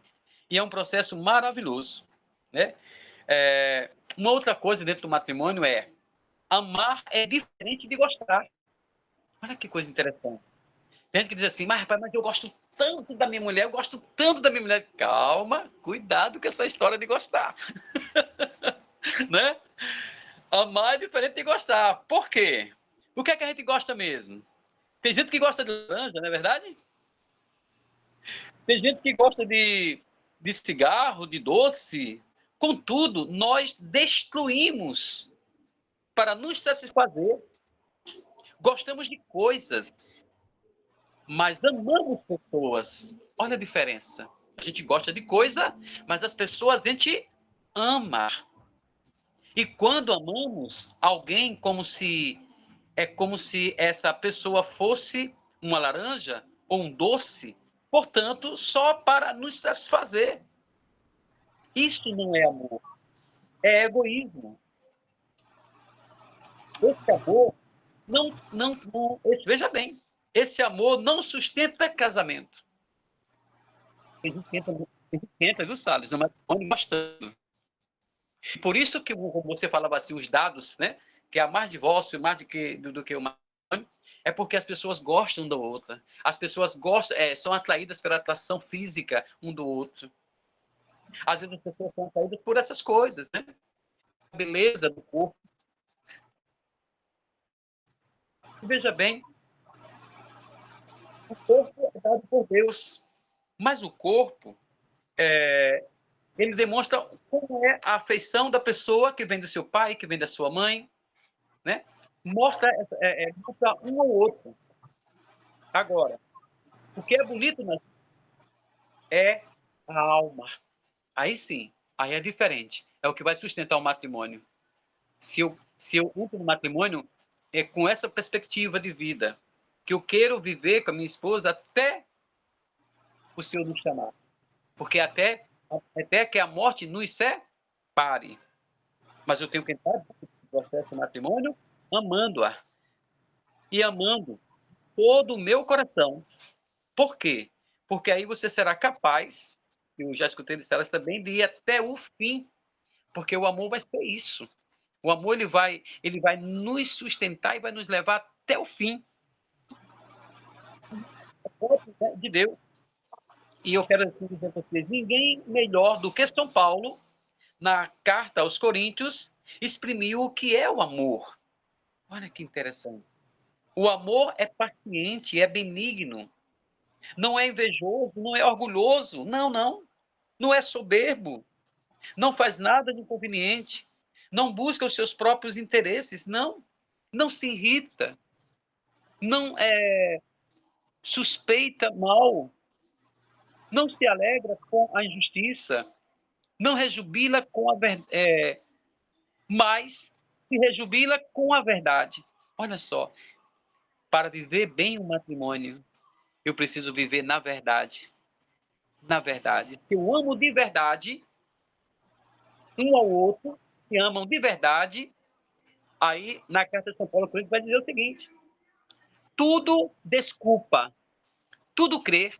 E é um processo maravilhoso. Né? Uma outra coisa dentro do matrimônio é amar é diferente de gostar. Olha que coisa interessante. Tem gente que diz assim, mas eu gosto tanto da minha mulher, eu gosto tanto da minha mulher. Calma, cuidado com essa história de gostar. Né? Amar é diferente de gostar. Por quê? O que é que a gente gosta mesmo? Tem gente que gosta de laranja, não é verdade? Tem gente que gosta de cigarro, de doce. Contudo, nós destruímos para nos satisfazer. Gostamos de coisas, mas amamos pessoas. Olha a diferença. A gente gosta de coisa, mas as pessoas a gente ama. E quando amamos alguém como se essa pessoa fosse uma laranja ou um doce, portanto, só para nos satisfazer. Isso não é amor, é egoísmo. Esse amor veja bem, esse amor não sustenta casamento. Tem gente que entra, viu, Salles, no matrimônio bastante. Por isso que, como você falava assim, os dados, né, que há mais divórcio mais do que o matrimônio, é porque as pessoas gostam da outra. As pessoas são atraídas pela atração física um do outro. Às vezes as pessoas são atraídas por essas coisas, né? A beleza do corpo. Veja bem, o corpo é dado por Deus, mas o corpo ele demonstra como é a afeição da pessoa que vem do seu pai, que vem da sua mãe, né? Mostra um ao outro. Agora, o que é bonito é a alma. Aí sim, aí é diferente. É o que vai sustentar o matrimônio. Se eu entro no matrimônio com essa perspectiva de vida, que eu quero viver com a minha esposa até o Senhor nos chamar. Porque até que a morte nos separe. Mas eu tenho que entrar no processo do matrimônio amando-a. E amando todo o meu coração. Por quê? Porque aí você será capaz, eu já escutei de Celas também, de ir até o fim. Porque o amor vai ser isso. O amor ele vai nos sustentar e vai nos levar até o fim de Deus. E eu quero assim, dizer para vocês, ninguém melhor do que São Paulo, na carta aos Coríntios, exprimiu o que é o amor. Olha que interessante. O amor é paciente, é benigno. Não é invejoso, não é orgulhoso. Não, não. Não é soberbo. Não faz nada de inconveniente. Não busca os seus próprios interesses. Não. Não se irrita. Não suspeita mal. Não se alegra com a injustiça. Não rejubila com a verdade. Mas se rejubila com a verdade. Olha só. Para viver bem o matrimônio, eu preciso viver na verdade. Na verdade. Se eu amo de verdade, um ao outro, se amam de verdade, aí na carta de São Paulo vai dizer o seguinte: tudo desculpa, tudo crê,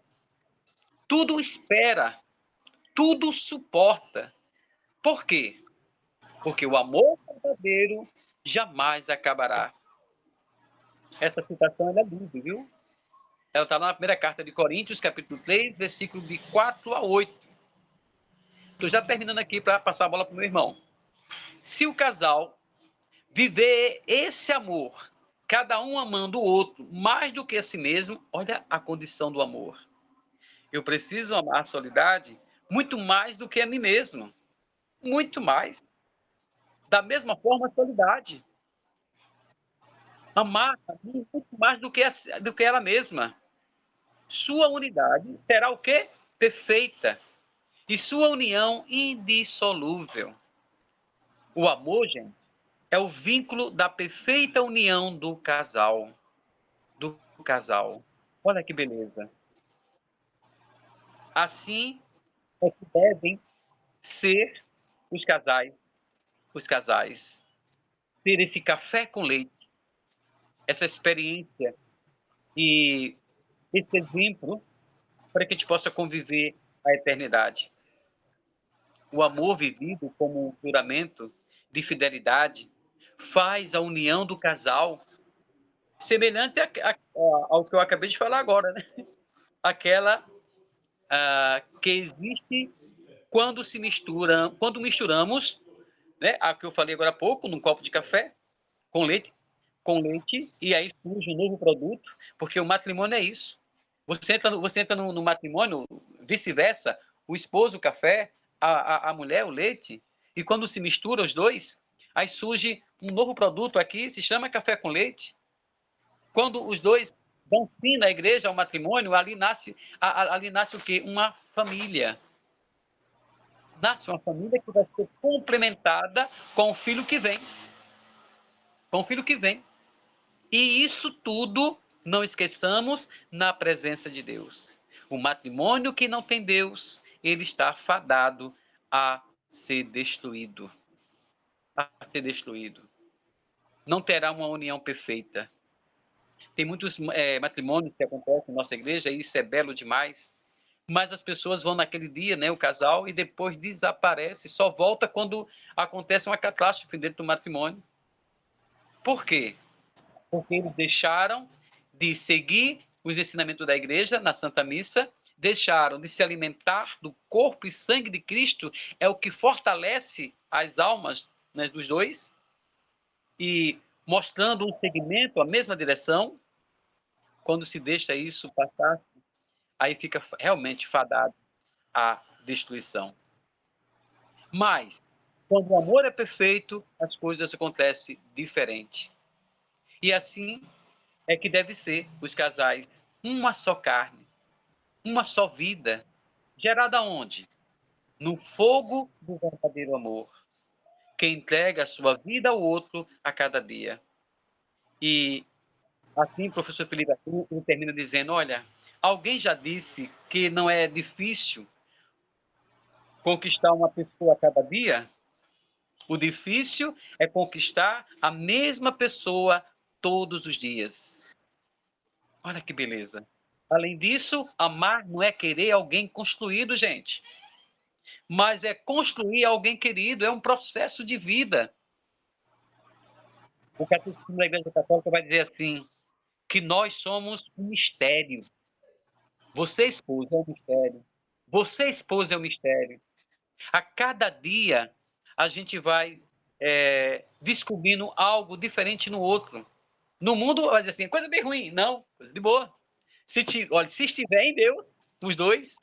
tudo espera, tudo suporta. Por quê? Porque o amor verdadeiro jamais acabará. Essa citação é linda, viu? Ela está na primeira carta de Coríntios, capítulo 3, versículo de 4 a 8. Estou já terminando aqui para passar a bola para o meu irmão. Se o casal viver esse amor, cada um amando o outro mais do que a si mesmo, olha a condição do amor. Eu preciso amar a solidariedade muito mais do que a mim mesmo. Muito mais. Da mesma forma, a solidariedade. Amar a mim muito mais do que ela mesma. Sua unidade será o quê? Perfeita. E sua união indissolúvel. O amor, gente, é o vínculo da perfeita união do casal. Do casal. Olha que beleza. Assim é que devem ser os casais. Ter esse café com leite, essa experiência e esse exemplo para que a gente possa conviver a eternidade. O amor vivido como um juramento de fidelidade faz a união do casal semelhante ao que eu acabei de falar agora, né? Aquela que existe quando misturamos, né, a que eu falei agora há pouco, num copo de café com leite, e aí surge um novo produto, porque o matrimônio é isso. Você entra no matrimônio, vice-versa, o esposo o café, a mulher o leite, e quando se mistura os dois, aí surge um novo produto aqui, se chama café com leite. Quando os dois dão sim na igreja ao matrimônio, ali nasce o quê? Uma família. Nasce uma família que vai ser complementada com o filho que vem. Com o filho que vem. E isso tudo, não esqueçamos, na presença de Deus. O matrimônio que não tem Deus, ele está fadado a ser destruído. A ser destruído. Não terá uma união perfeita. Tem muitos matrimônios que acontecem na nossa igreja, e isso é belo demais. Mas as pessoas vão naquele dia, né, o casal, e depois desaparece, só volta quando acontece uma catástrofe dentro do matrimônio. Por quê? Porque eles deixaram de seguir os ensinamentos da igreja na Santa Missa, deixaram de se alimentar do corpo e sangue de Cristo, é o que fortalece as almas, né, dos dois, e mostrando um segmento, a mesma direção. Quando se deixa isso passar, aí fica realmente fadado à destruição. Mas, quando o amor é perfeito, as coisas acontecem diferente. E assim é que deve ser os casais. Uma só carne, uma só vida, gerada onde? No fogo do verdadeiro amor, que entrega a sua vida ao outro a cada dia. E assim, professor Felipe, ele termina dizendo, olha, alguém já disse que não é difícil conquistar uma pessoa a cada dia? O difícil é conquistar a mesma pessoa todos os dias. Olha que beleza. Além disso, amar não é querer alguém construído, gente. Mas é construir alguém querido, é um processo de vida. O catecismo da Igreja Católica vai dizer assim, que nós somos um mistério. Você, esposa, é um mistério. Você, esposa, é um mistério. A cada dia, a gente vai descobrindo algo diferente no outro. No mundo, vai dizer assim, coisa bem ruim. Não, coisa de boa. Olha, se estiver em Deus, os dois,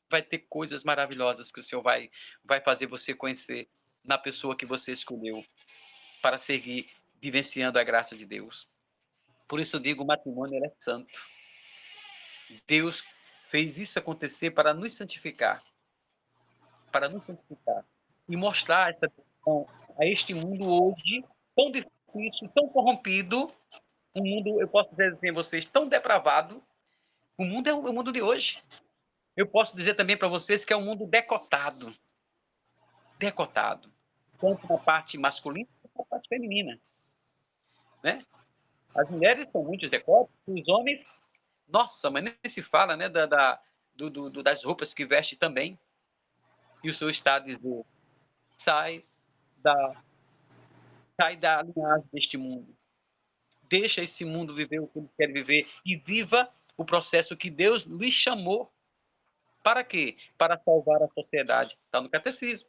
vai ter coisas maravilhosas que o Senhor vai fazer você conhecer na pessoa que você escolheu para seguir vivenciando a graça de Deus. Por isso eu digo, o matrimônio ele é santo. Deus fez isso acontecer para nos santificar. Para nos santificar. E mostrar essa questão a este mundo hoje, tão difícil, tão corrompido, um mundo, eu posso dizer assim a vocês, tão depravado. O mundo é o mundo de hoje. Eu posso dizer também para vocês que é um mundo decotado. Decotado. Tanto na parte masculina quanto na parte feminina. Né? As mulheres são muitos decotes, os homens, nossa, mas nem se fala, né, das roupas que veste também. E o Senhor está a dizer, sai da linhagem deste mundo. Deixa esse mundo viver o que ele quer viver e viva o processo que Deus lhe chamou. Para quê? Para salvar a sociedade. Está no catecismo.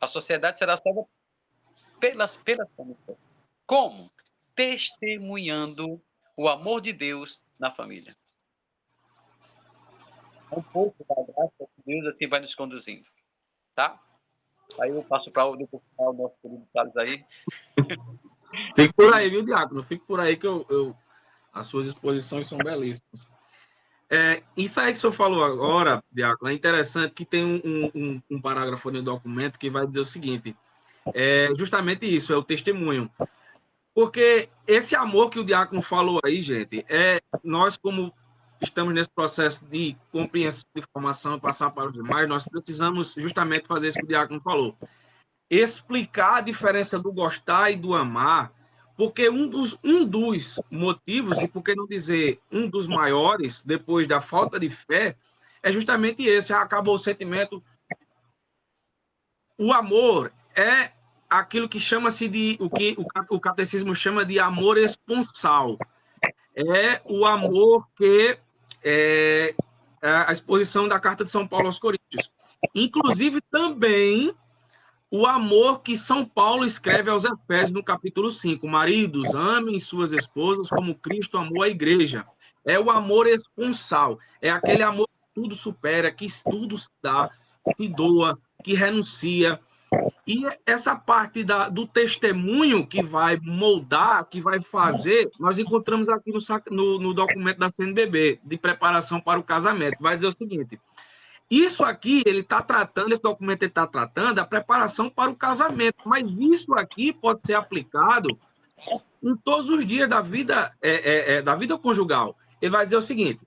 A sociedade será salva pelas famílias. Como? Testemunhando o amor de Deus na família. É um pouco da graça que Deus assim vai nos conduzindo. Tá? Aí eu passo para o nosso querido Salles aí. Fique por aí, viu, Diácono? Fique por aí que as suas exposições são belíssimas. Isso aí que o senhor falou agora, Diácono, é interessante que tem um parágrafo no documento que vai dizer o seguinte, justamente isso, é o testemunho. Porque esse amor que o Diácono falou aí, gente, nós como estamos nesse processo de compreensão, de formação, passar para os demais, nós precisamos justamente fazer isso que o Diácono falou. Explicar a diferença do gostar e do amar, porque um dos motivos, e por que não dizer um dos maiores, depois da falta de fé, é justamente esse, acabou o sentimento. O amor é aquilo que chama-se de, o que o catecismo chama de amor esponsal. É o amor que é a exposição da Carta de São Paulo aos Coríntios. Inclusive, também o amor que São Paulo escreve aos Efésios no capítulo 5. Maridos, amem suas esposas como Cristo amou a igreja. É o amor esponsal. É aquele amor que tudo supera, que tudo se dá, se doa, que renuncia. E essa parte do testemunho que vai moldar, que vai fazer, nós encontramos aqui no documento da CNBB, de preparação para o casamento. Vai dizer o seguinte: isso aqui, esse documento está tratando a preparação para o casamento, mas isso aqui pode ser aplicado em todos os dias da vida conjugal. Ele vai dizer o seguinte: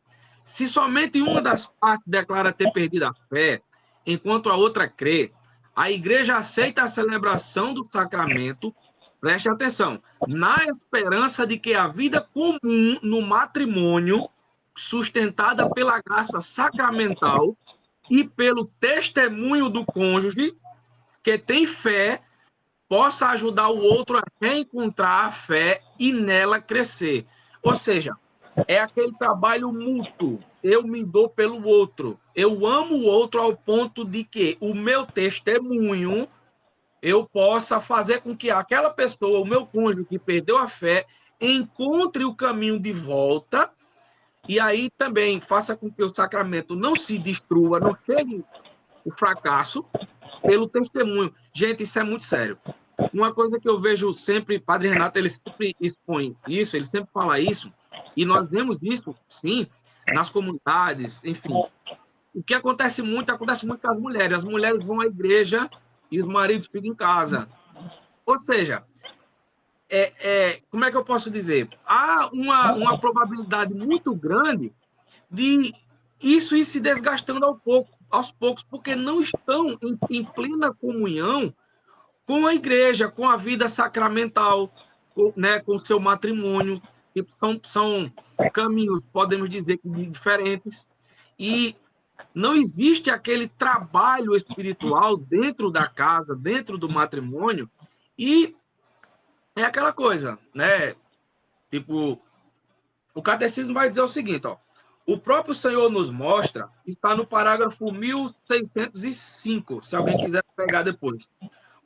se somente uma das partes declara ter perdido a fé, enquanto a outra crê, a igreja aceita a celebração do sacramento, preste atenção, na esperança de que a vida comum no matrimônio, sustentada pela graça sacramental e pelo testemunho do cônjuge, que tem fé, possa ajudar o outro a reencontrar a fé e nela crescer. Ou seja, é aquele trabalho mútuo. Eu me dou pelo outro. Eu amo o outro ao ponto de que o meu testemunho eu possa fazer com que aquela pessoa, o meu cônjuge que perdeu a fé, encontre o caminho de volta e aí também faça com que o sacramento não se destrua, não chegue o fracasso pelo testemunho. Gente, isso é muito sério. Uma coisa que eu vejo sempre, Padre Renato, ele sempre expõe isso, ele sempre fala isso, e nós vemos isso, sim, nas comunidades, enfim. O que acontece muito com as mulheres. As mulheres vão à igreja e os maridos ficam em casa. Ou seja, como é que eu posso dizer? Há uma probabilidade muito grande de isso ir se desgastando aos poucos, porque não estão em plena comunhão com a igreja, com a vida sacramental, né, com o seu matrimônio, Tipo, são caminhos, podemos dizer que diferentes, e não existe aquele trabalho espiritual dentro da casa, dentro do matrimônio, e é aquela coisa, né? Tipo, o catecismo vai dizer o seguinte, ó, o próprio Senhor nos mostra, está no parágrafo 1605, se alguém quiser pegar depois.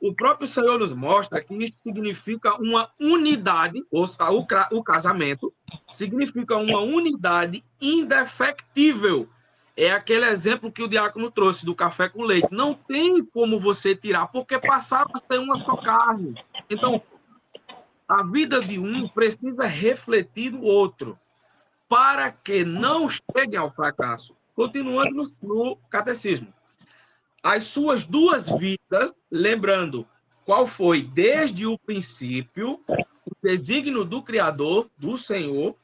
O próprio Senhor nos mostra que isso significa uma unidade, o casamento significa uma unidade indefectível. É aquele exemplo que o diácono trouxe do café com leite. Não tem como você tirar, porque passaram a ser uma só carne. Então, a vida de um precisa refletir no outro, para que não chegue ao fracasso. Continuando no catecismo. As suas duas vidas, lembrando qual foi desde o princípio o desígnio do Criador, do Senhor,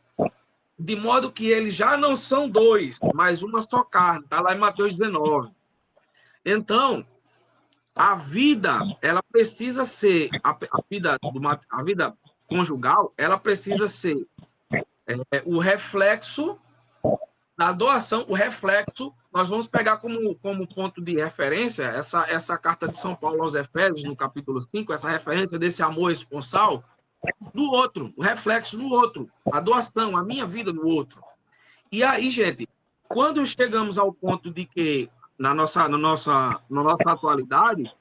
de modo que eles já não são dois, mas uma só carne. Está lá em Mateus 19. Então, a vida, ela precisa ser, a vida conjugal, ela precisa ser o reflexo da doação, o reflexo. Nós vamos pegar como ponto de referência essa carta de São Paulo aos Efésios, no capítulo 5, essa referência desse amor esponsal do outro, o reflexo no outro, a doação, a minha vida no outro. E aí, gente, quando chegamos ao ponto de que, na nossa atualidade,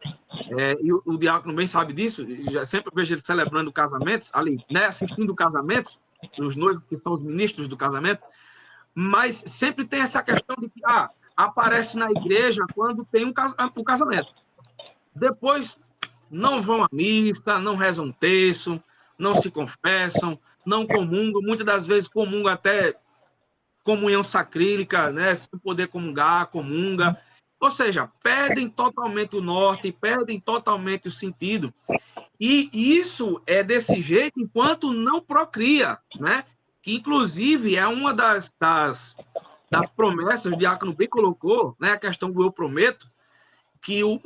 e o diácono bem sabe disso, já sempre vejo ele celebrando casamentos, ali, né, assistindo casamentos, os noivos que são os ministros do casamento, mas sempre tem essa questão de que aparece na igreja quando tem o casamento. Depois não vão à missa, não rezam terço, não se confessam, não comungam, muitas das vezes comungam até comunhão sacrílica, né, sem poder comungar, comunga. Ou seja, perdem totalmente o norte, perdem totalmente o sentido. E isso é desse jeito enquanto não procria, né? Que, inclusive, é uma das promessas, o diácono bem colocou, né? A questão do eu prometo, que o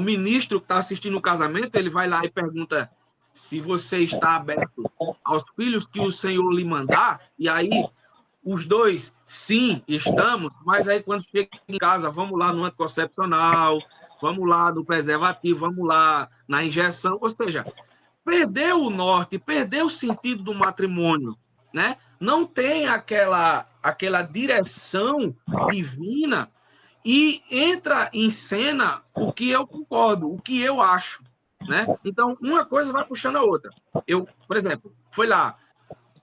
ministro que está assistindo o casamento, ele vai lá e pergunta se você está aberto aos filhos que o Senhor lhe mandar, e aí os dois, sim, estamos, mas aí quando chega em casa, vamos lá no anticoncepcional, vamos lá no preservativo, vamos lá na injeção, ou seja, perdeu o norte, perdeu o sentido do matrimônio, né? Não tem aquela direção divina e entra em cena o que eu concordo, o que eu acho, né? Então, uma coisa vai puxando a outra. Eu, por exemplo, foi lá,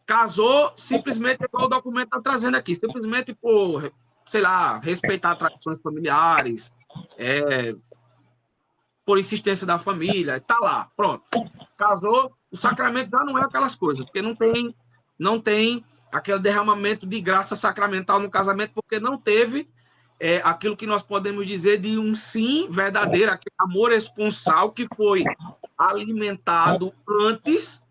casou simplesmente igual o documento está trazendo aqui, simplesmente por, sei lá, respeitar tradições familiares, por insistência da família, está lá, pronto. Casou, o sacramento já não é aquelas coisas, porque não tem aquele derramamento de graça sacramental no casamento, porque não teve aquilo que nós podemos dizer de um sim verdadeiro, aquele amor esponsal que foi alimentado antes,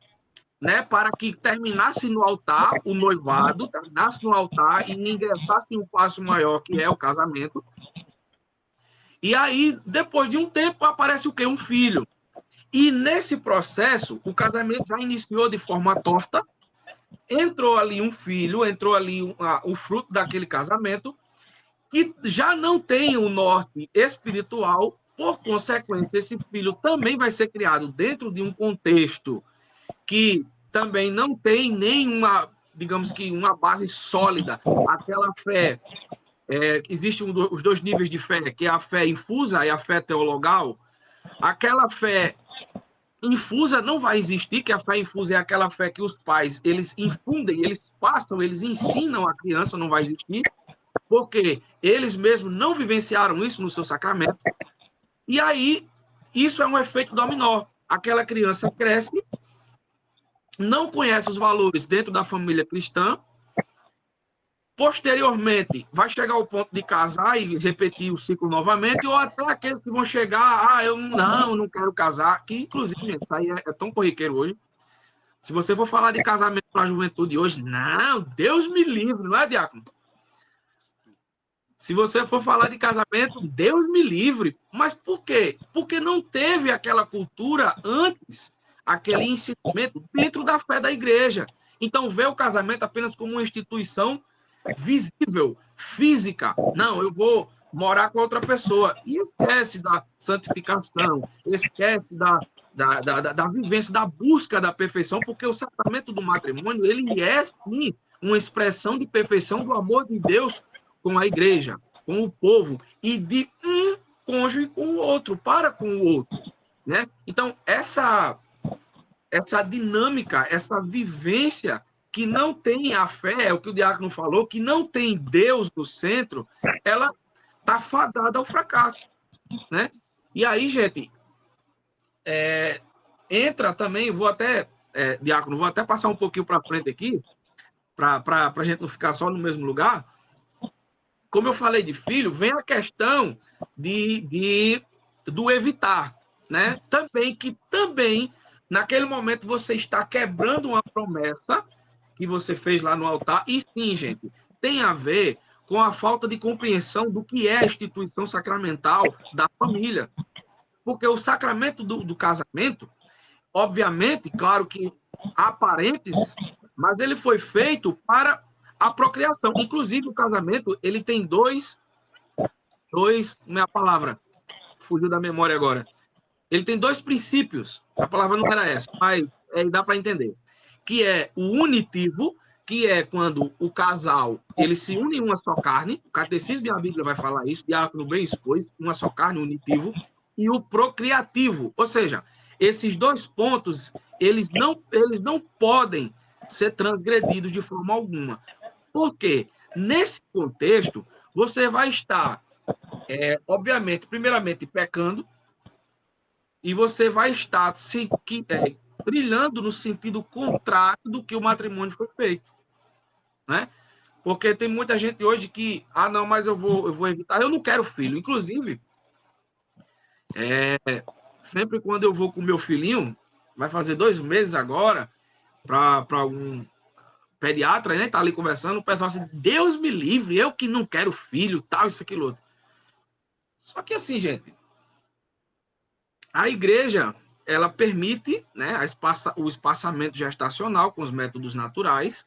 né, para que terminasse no altar o noivado, terminasse no altar e ingressasse em um passo maior, que é o casamento. E aí, depois de um tempo, aparece o quê? Um filho. E nesse processo, o casamento já iniciou de forma torta, entrou ali um filho, entrou ali o fruto daquele casamento, que já não tem o norte espiritual, por consequência, esse filho também vai ser criado dentro de um contexto que também não tem nenhuma, digamos que, uma base sólida, aquela fé. Existem os dois níveis de fé, que é a fé infusa e a fé teologal. Aquela fé infusa não vai existir, que a fé infusa é aquela fé que os pais, eles infundem, eles passam, eles ensinam a criança, não vai existir, porque eles mesmos não vivenciaram isso no seu sacramento. E aí, isso é um efeito dominó. Aquela criança cresce, não conhece os valores dentro da família cristã, posteriormente vai chegar ao ponto de casar e repetir o ciclo novamente, ou até aqueles que vão chegar, eu não quero casar, que inclusive, gente, isso aí é tão corriqueiro hoje. Se você for falar de casamento para a juventude hoje, não, Deus me livre, não é, diácono? Se você for falar de casamento, Deus me livre. Mas por quê? Porque não teve aquela cultura antes, aquele ensinamento dentro da fé da igreja. Então, vê o casamento apenas como uma instituição visível, física. Não, eu vou morar com outra pessoa. E esquece da santificação, esquece da vivência, da busca da perfeição, porque o sacramento do matrimônio, ele é, sim, uma expressão de perfeição do amor de Deus com a igreja, com o povo, e de um cônjuge com o outro, para com o outro, né? Então, essa dinâmica, essa vivência que não tem a fé, é o que o diácono falou, que não tem Deus no centro, ela está fadada ao fracasso, né? E aí, gente, entra também, diácono, vou até passar um pouquinho para frente aqui, para a gente não ficar só no mesmo lugar. Como eu falei de filho, vem a questão do evitar, né? Também, naquele momento, você está quebrando uma promessa que você fez lá no altar. E sim, gente, tem a ver com a falta de compreensão do que é a instituição sacramental da família. Porque o sacramento do casamento, obviamente, claro que há parênteses, mas ele foi feito para a procriação. Inclusive, o casamento, ele tem dois, não é a palavra, fugiu da memória agora. Ele tem dois princípios, a palavra não era essa, mas dá para entender. Que é o unitivo, que é quando o casal, ele se une em uma só carne, o catecismo e a Bíblia vai falar isso, diácono bem expôs, uma só carne, unitivo, e o procriativo, ou seja, esses dois pontos, eles não podem ser transgredidos de forma alguma. Por quê? Nesse contexto, você vai estar, obviamente, primeiramente, pecando, e você vai estar brilhando no sentido contrário do que o matrimônio foi feito, né? Porque tem muita gente hoje que, não, mas eu vou evitar, eu não quero filho. Inclusive, sempre quando eu vou com o meu filhinho, vai fazer 2 meses agora, para um pediatra, né? Tá ali conversando, o pessoal assim, Deus me livre, eu que não quero filho, tal, isso, aquilo, outro. Só que assim, gente, a igreja, ela permite, né, o espaçamento gestacional com os métodos naturais,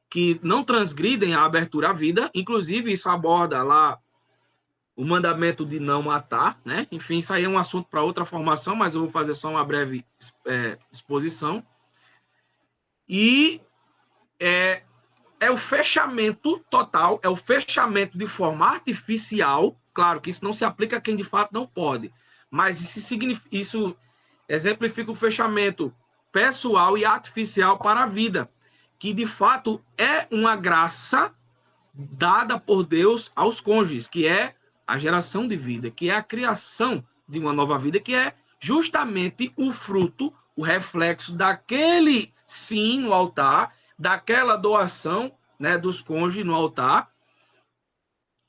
que não transgridem a abertura à vida, inclusive isso aborda lá o mandamento de não matar, né? Enfim, isso aí é um assunto para outra formação, mas eu vou fazer só uma breve exposição. E é o fechamento total, é o fechamento de forma artificial. Claro que isso não se aplica a quem de fato não pode, mas isso exemplifica o fechamento pessoal e artificial para a vida, que de fato é uma graça dada por Deus aos cônjuges, que é a geração de vida, que é a criação de uma nova vida, que é justamente o fruto, o reflexo daquele sim no altar, daquela doação, né, dos cônjuges no altar,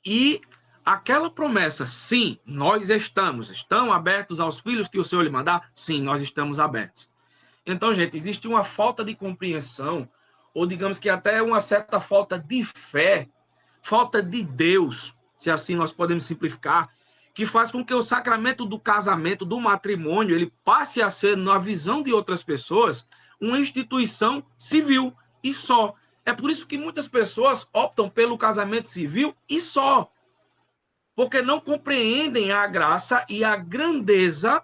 e aquela promessa, sim, nós estão abertos aos filhos que o Senhor lhe mandar? Sim, nós estamos abertos. Então, gente, existe uma falta de compreensão, ou digamos que até uma certa falta de fé, falta de Deus, se assim nós podemos simplificar, que faz com que o sacramento do casamento, do matrimônio, ele passe a ser, na visão de outras pessoas, uma instituição civil e só. É por isso que muitas pessoas optam pelo casamento civil e só, porque não compreendem a graça e a grandeza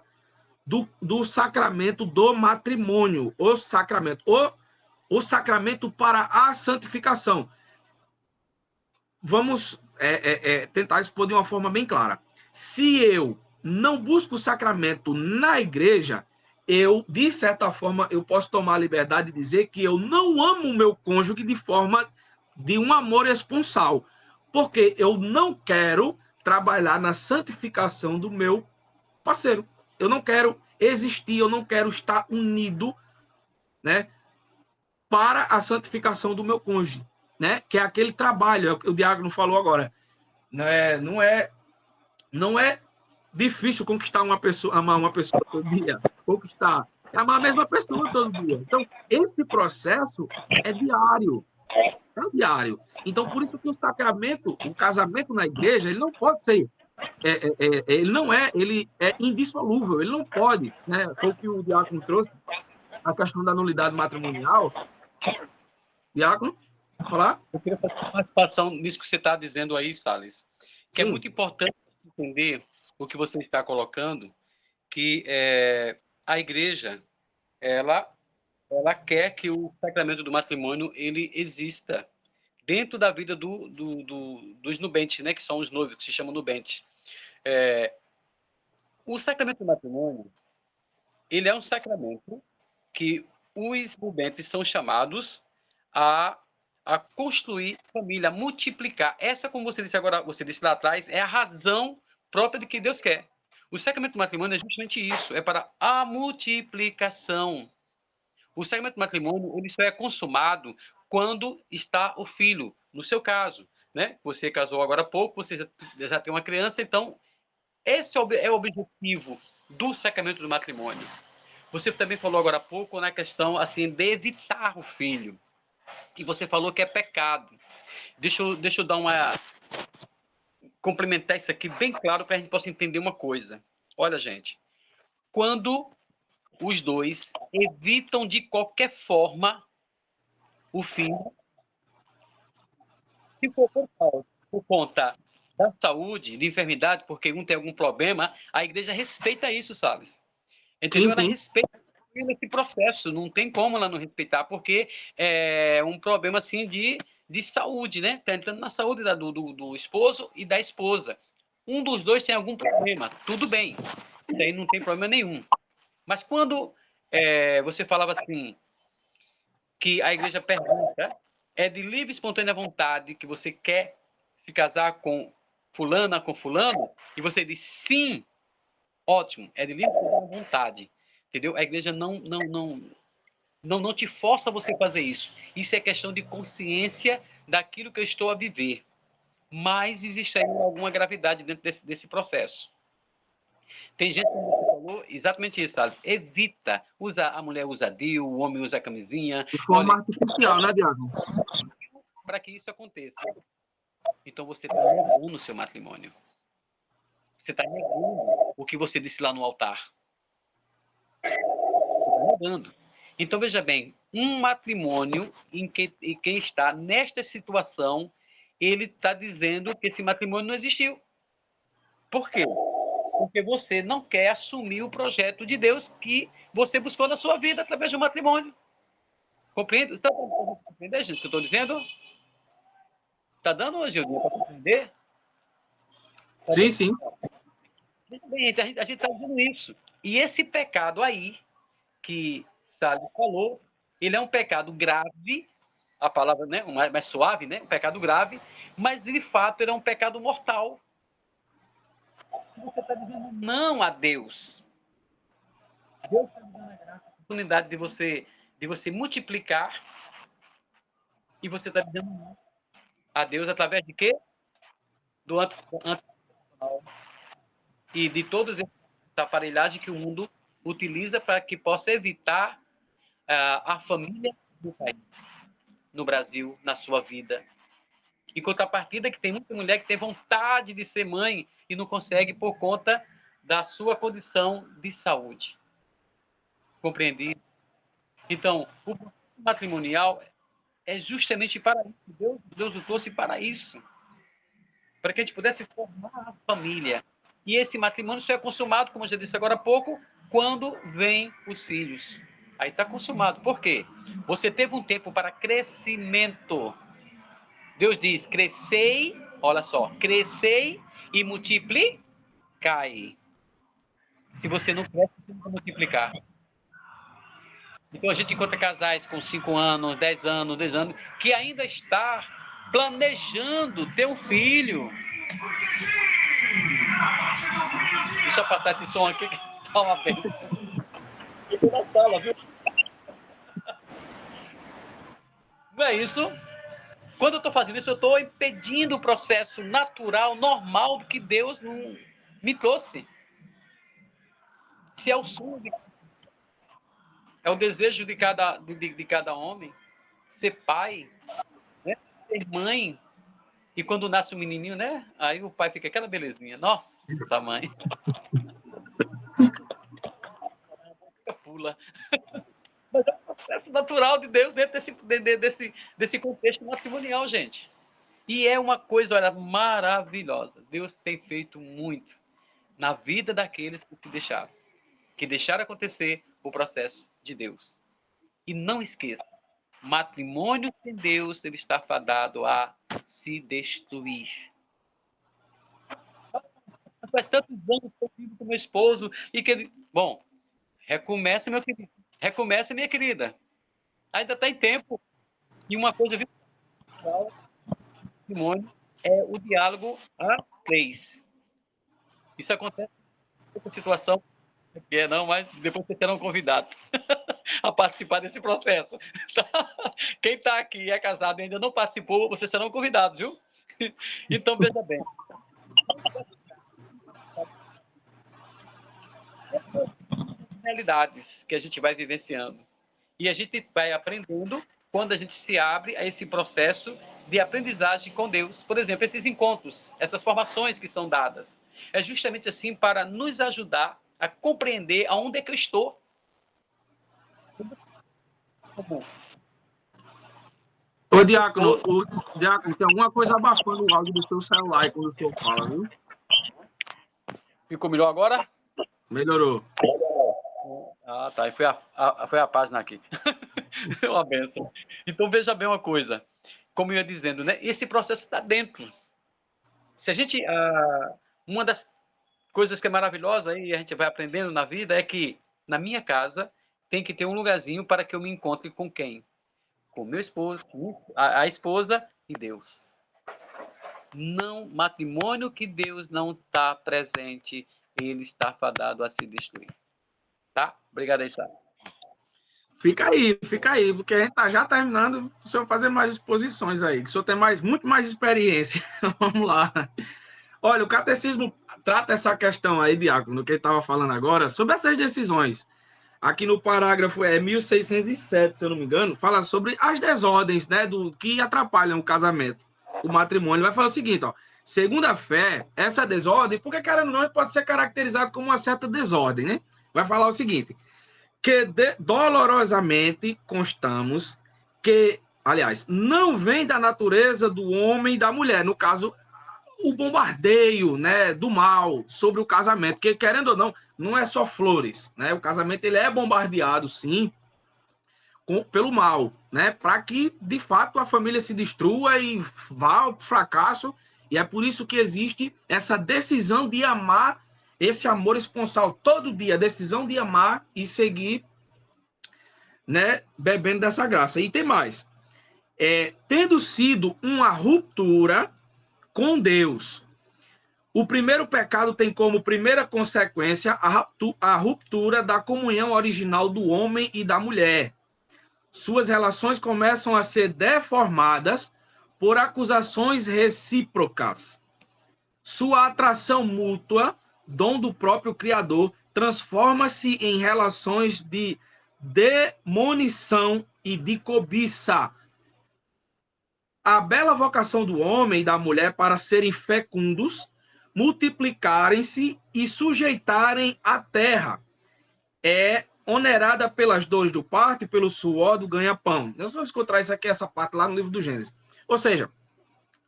do sacramento do matrimônio, o sacramento para a santificação. Vamos tentar expor de uma forma bem clara. Se eu não busco o sacramento na igreja, de certa forma, eu posso tomar a liberdade de dizer que eu não amo o meu cônjuge de forma de um amor esponsal, porque eu não quero trabalhar na santificação do meu parceiro. Eu não quero existir, eu não quero estar unido, né, para a santificação do meu cônjuge, né, que é aquele trabalho, o diácono falou agora. Não é difícil conquistar uma pessoa, amar uma pessoa todo dia, amar a mesma pessoa todo dia. Então, esse processo é diário. É diário. Então, por isso que o casamento na igreja, ele não pode ser ele não é, ele é indissolúvel, ele não pode, né? Foi o que o Diácono trouxe, a questão da nulidade matrimonial. Diácono, falar? Eu queria fazer uma participação nisso que você está dizendo aí, Salles, que é muito importante entender o que você está colocando, que a igreja, ela quer que o sacramento do matrimônio ele exista dentro da vida dos nubentes, né, que são os noivos, que se chamam nubentes. O sacramento do matrimônio, ele é um sacramento que os nubentes são chamados a construir família, a multiplicar. Essa, como você disse agora, você disse lá atrás, é a razão própria de que Deus quer. O sacramento do matrimônio é justamente isso, é para a multiplicação. O sacramento do matrimônio ele só é consumado quando está o filho. No seu caso, né? Você casou agora há pouco, você já tem uma criança, então esse é o objetivo do sacramento do matrimônio. Você também falou agora há pouco na questão assim de evitar o filho. E você falou que é pecado. Deixa eu dar uma complementar isso aqui bem claro para a gente possa entender uma coisa. Olha, gente, quando os dois evitam de qualquer forma o filho, se for por conta da saúde, de enfermidade, porque um tem algum problema, a igreja respeita isso, Salles. Entendeu? Sim, Ela sim. respeita esse processo, não tem como ela não respeitar, porque é um problema assim de saúde, né? Está entrando na saúde do esposo e da esposa. Um dos dois tem algum problema, tudo bem, isso aí não tem problema nenhum. Mas quando você falava assim, que a igreja pergunta, é de livre e espontânea vontade que você quer se casar com fulana, com fulano, e você diz sim, ótimo, é de livre e espontânea vontade. Entendeu? A igreja não te força a você fazer isso. Isso é questão de consciência daquilo que eu estou a viver. Mas existe aí alguma gravidade dentro desse processo. Tem gente, como você falou, exatamente isso, sabe? Evita. A mulher usa DIU, o homem usa camisinha. De forma artificial, né, Diácono? Para que isso aconteça. Então você está negando o seu matrimônio. Você está negando o que você disse lá no altar. Você está negando. Então, veja bem, um matrimônio em quem está nesta situação, ele está dizendo que esse matrimônio não existiu. Por quê? Porque você não quer assumir o projeto de Deus que você buscou na sua vida através do matrimônio. Compreende? Está compreendendo, gente, o que eu estou dizendo? Está dando, Gildinha, para compreender? Sim, sim. Bem, a gente está dizendo isso. E esse pecado aí, que Salles falou, ele é um pecado grave, a palavra, né, mais suave, né, um pecado grave, mas de fato ele é um pecado mortal. Você está dizendo não a Deus. Deus está dando a graça, a oportunidade de você multiplicar, e você está dizendo não a Deus através de quê? Do anticoncepcional e de todas essas aparelhagens que o mundo utiliza para que possa evitar a família do país, no Brasil, na sua vida. Em contrapartida, que tem muita mulher que tem vontade de ser mãe e não consegue por conta da sua condição de saúde. Compreendi? Então, o matrimonial é justamente para isso. Deus o trouxe para isso. Para que a gente pudesse formar a família. E esse matrimônio só é consumado, como eu já disse agora há pouco, quando vêm os filhos. Aí está consumado. Por quê? Você teve um tempo para crescimento. Deus diz, crescei, olha só, crescei e multiplicai. Se você não cresce, você não vai multiplicar. Então a gente encontra casais com 5 anos, 10 anos, 10 anos, que ainda está planejando ter um filho. Deixa eu passar esse som aqui, que tá uma benção. Eu tô na sala, viu? Não é isso? Quando eu estou fazendo isso, eu estou impedindo o processo natural, normal, que Deus não me trouxe. Se é o sonho, é o desejo de cada homem, ser pai, né? Ser mãe. E quando nasce o menininho, né? Aí o pai fica aquela belezinha. Nossa, mãe. Pula. Mas é um processo natural de Deus dentro desse contexto matrimonial, gente. E é uma coisa, olha, maravilhosa. Deus tem feito muito na vida daqueles que deixaram acontecer o processo de Deus. E não esqueça, matrimônio sem Deus, ele está fadado a se destruir. Faz tantos anos que eu vivo com meu esposo e que ele... Bom, recomeça, meu querido. Recomeça, minha querida. Ainda tem tempo. E uma coisa vital, matrimônio, é o diálogo a 3. Isso acontece em situação que é não, mas depois vocês serão convidados a participar desse processo. Tá? Quem está aqui e é casado e ainda não participou, vocês serão convidados, viu? Então, veja bem. Realidades que a gente vai vivenciando. E a gente vai aprendendo quando a gente se abre a esse processo de aprendizagem com Deus. Por exemplo, esses encontros, essas formações que são dadas. É justamente assim para nos ajudar a compreender aonde é que eu estou. Ô, Diácono, Diácono, tem alguma coisa abafando o áudio do seu celular aí quando o senhor fala, viu? Ficou melhor agora? Melhorou. Ah, tá. Foi a página aqui. Uma benção. Então, veja bem uma coisa. Como eu ia dizendo, né? Esse processo está dentro. Se a gente... uma das coisas que é maravilhosa e a gente vai aprendendo na vida é que na minha casa tem que ter um lugarzinho para que eu me encontre com quem? Com meu esposo, a esposa e Deus. Não, matrimônio que Deus não está presente, ele está fadado a se destruir. Tá? Obrigado aí, Sara. Fica aí, porque a gente tá já terminando o senhor fazer mais exposições aí, que o senhor tem muito mais experiência. Vamos lá. Olha, o catecismo trata essa questão aí, Diácono, que ele estava falando agora, sobre essas decisões. Aqui no parágrafo 1607, se eu não me engano, fala sobre as desordens, né, que atrapalham o casamento, o matrimônio. Vai falar o seguinte, ó, segundo a fé, essa desordem, porque, querendo ou não, pode ser caracterizado como uma certa desordem, né? Vai falar o seguinte, que dolorosamente constamos que, aliás, não vem da natureza do homem e da mulher, no caso, o bombardeio, né, do mal sobre o casamento, que, querendo ou não, não é só flores, né? O casamento ele é bombardeado, sim, pelo mal, né? Para que, de fato, a família se destrua e vá ao fracasso. E é por isso que existe essa decisão de amar, esse amor esponsal todo dia, a decisão de amar e seguir, né, bebendo dessa graça. E tem mais. Tendo sido uma ruptura com Deus, o primeiro pecado tem como primeira consequência a ruptura da comunhão original do homem e da mulher. Suas relações começam a ser deformadas por acusações recíprocas. Sua atração mútua, dom do próprio Criador, transforma-se em relações de demonição e de cobiça. A bela vocação do homem e da mulher para serem fecundos, multiplicarem-se e sujeitarem a terra é onerada pelas dores do parto e pelo suor do ganha-pão. Nós vamos encontrar isso aqui, essa parte lá no livro do Gênesis. Ou seja,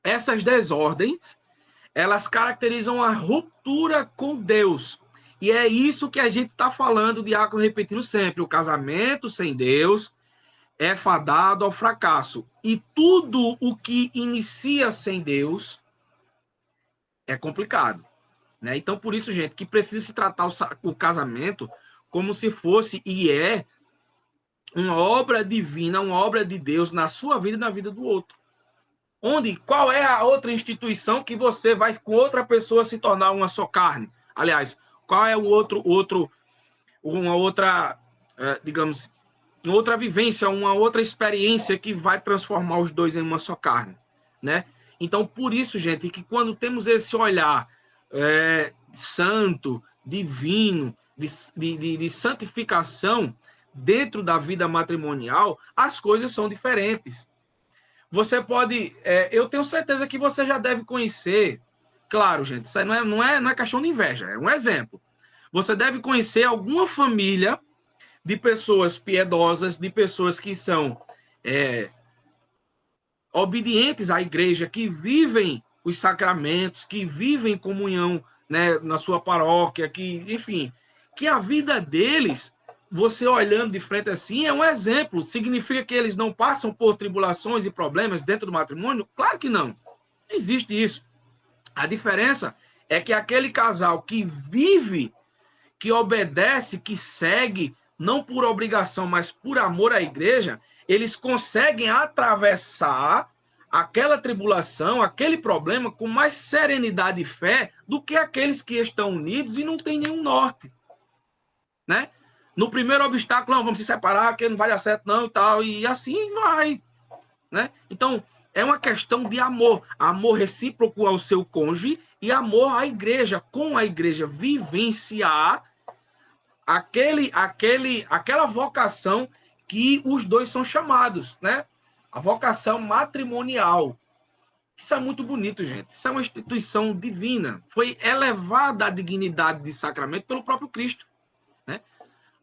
essas desordens, elas caracterizam a ruptura com Deus. E é isso que a gente está falando, Diácono, repetindo sempre. O casamento sem Deus é fadado ao fracasso. E tudo o que inicia sem Deus é complicado, né? Então, por isso, gente, que precisa se tratar o casamento como se fosse e é uma obra divina, uma obra de Deus na sua vida e na vida do outro. Qual é a outra instituição que você vai com outra pessoa se tornar uma só carne? Aliás, qual é uma outra, digamos, uma outra vivência, uma outra experiência que vai transformar os dois em uma só carne, né? Então, por isso, gente, que quando temos esse olhar santo, divino, de santificação dentro da vida matrimonial, as coisas são diferentes. você pode... eu tenho certeza que você já deve conhecer... Claro, gente, isso aí não é questão de inveja, é um exemplo. Você deve conhecer alguma família de pessoas piedosas, de pessoas que são obedientes à igreja, que vivem os sacramentos, que vivem comunhão, né, na sua paróquia, que, enfim, que a vida deles, você olhando de frente assim, é um exemplo. Significa que eles não passam por tribulações e problemas dentro do matrimônio? Claro que não. Não existe isso. A diferença é que aquele casal que vive, que obedece, que segue, não por obrigação, mas por amor à igreja, eles conseguem atravessar aquela tribulação, aquele problema com mais serenidade e fé do que aqueles que estão unidos e não têm nenhum norte, né? No primeiro obstáculo, não, vamos se separar, que não vai dar certo não e tal, e assim vai, né? Então, é uma questão de amor, amor recíproco ao seu cônjuge e amor à igreja, com a igreja vivenciar aquela vocação que os dois são chamados, né? A vocação matrimonial. Isso é muito bonito, gente. Isso é uma instituição divina. Foi elevada à dignidade de sacramento pelo próprio Cristo, né?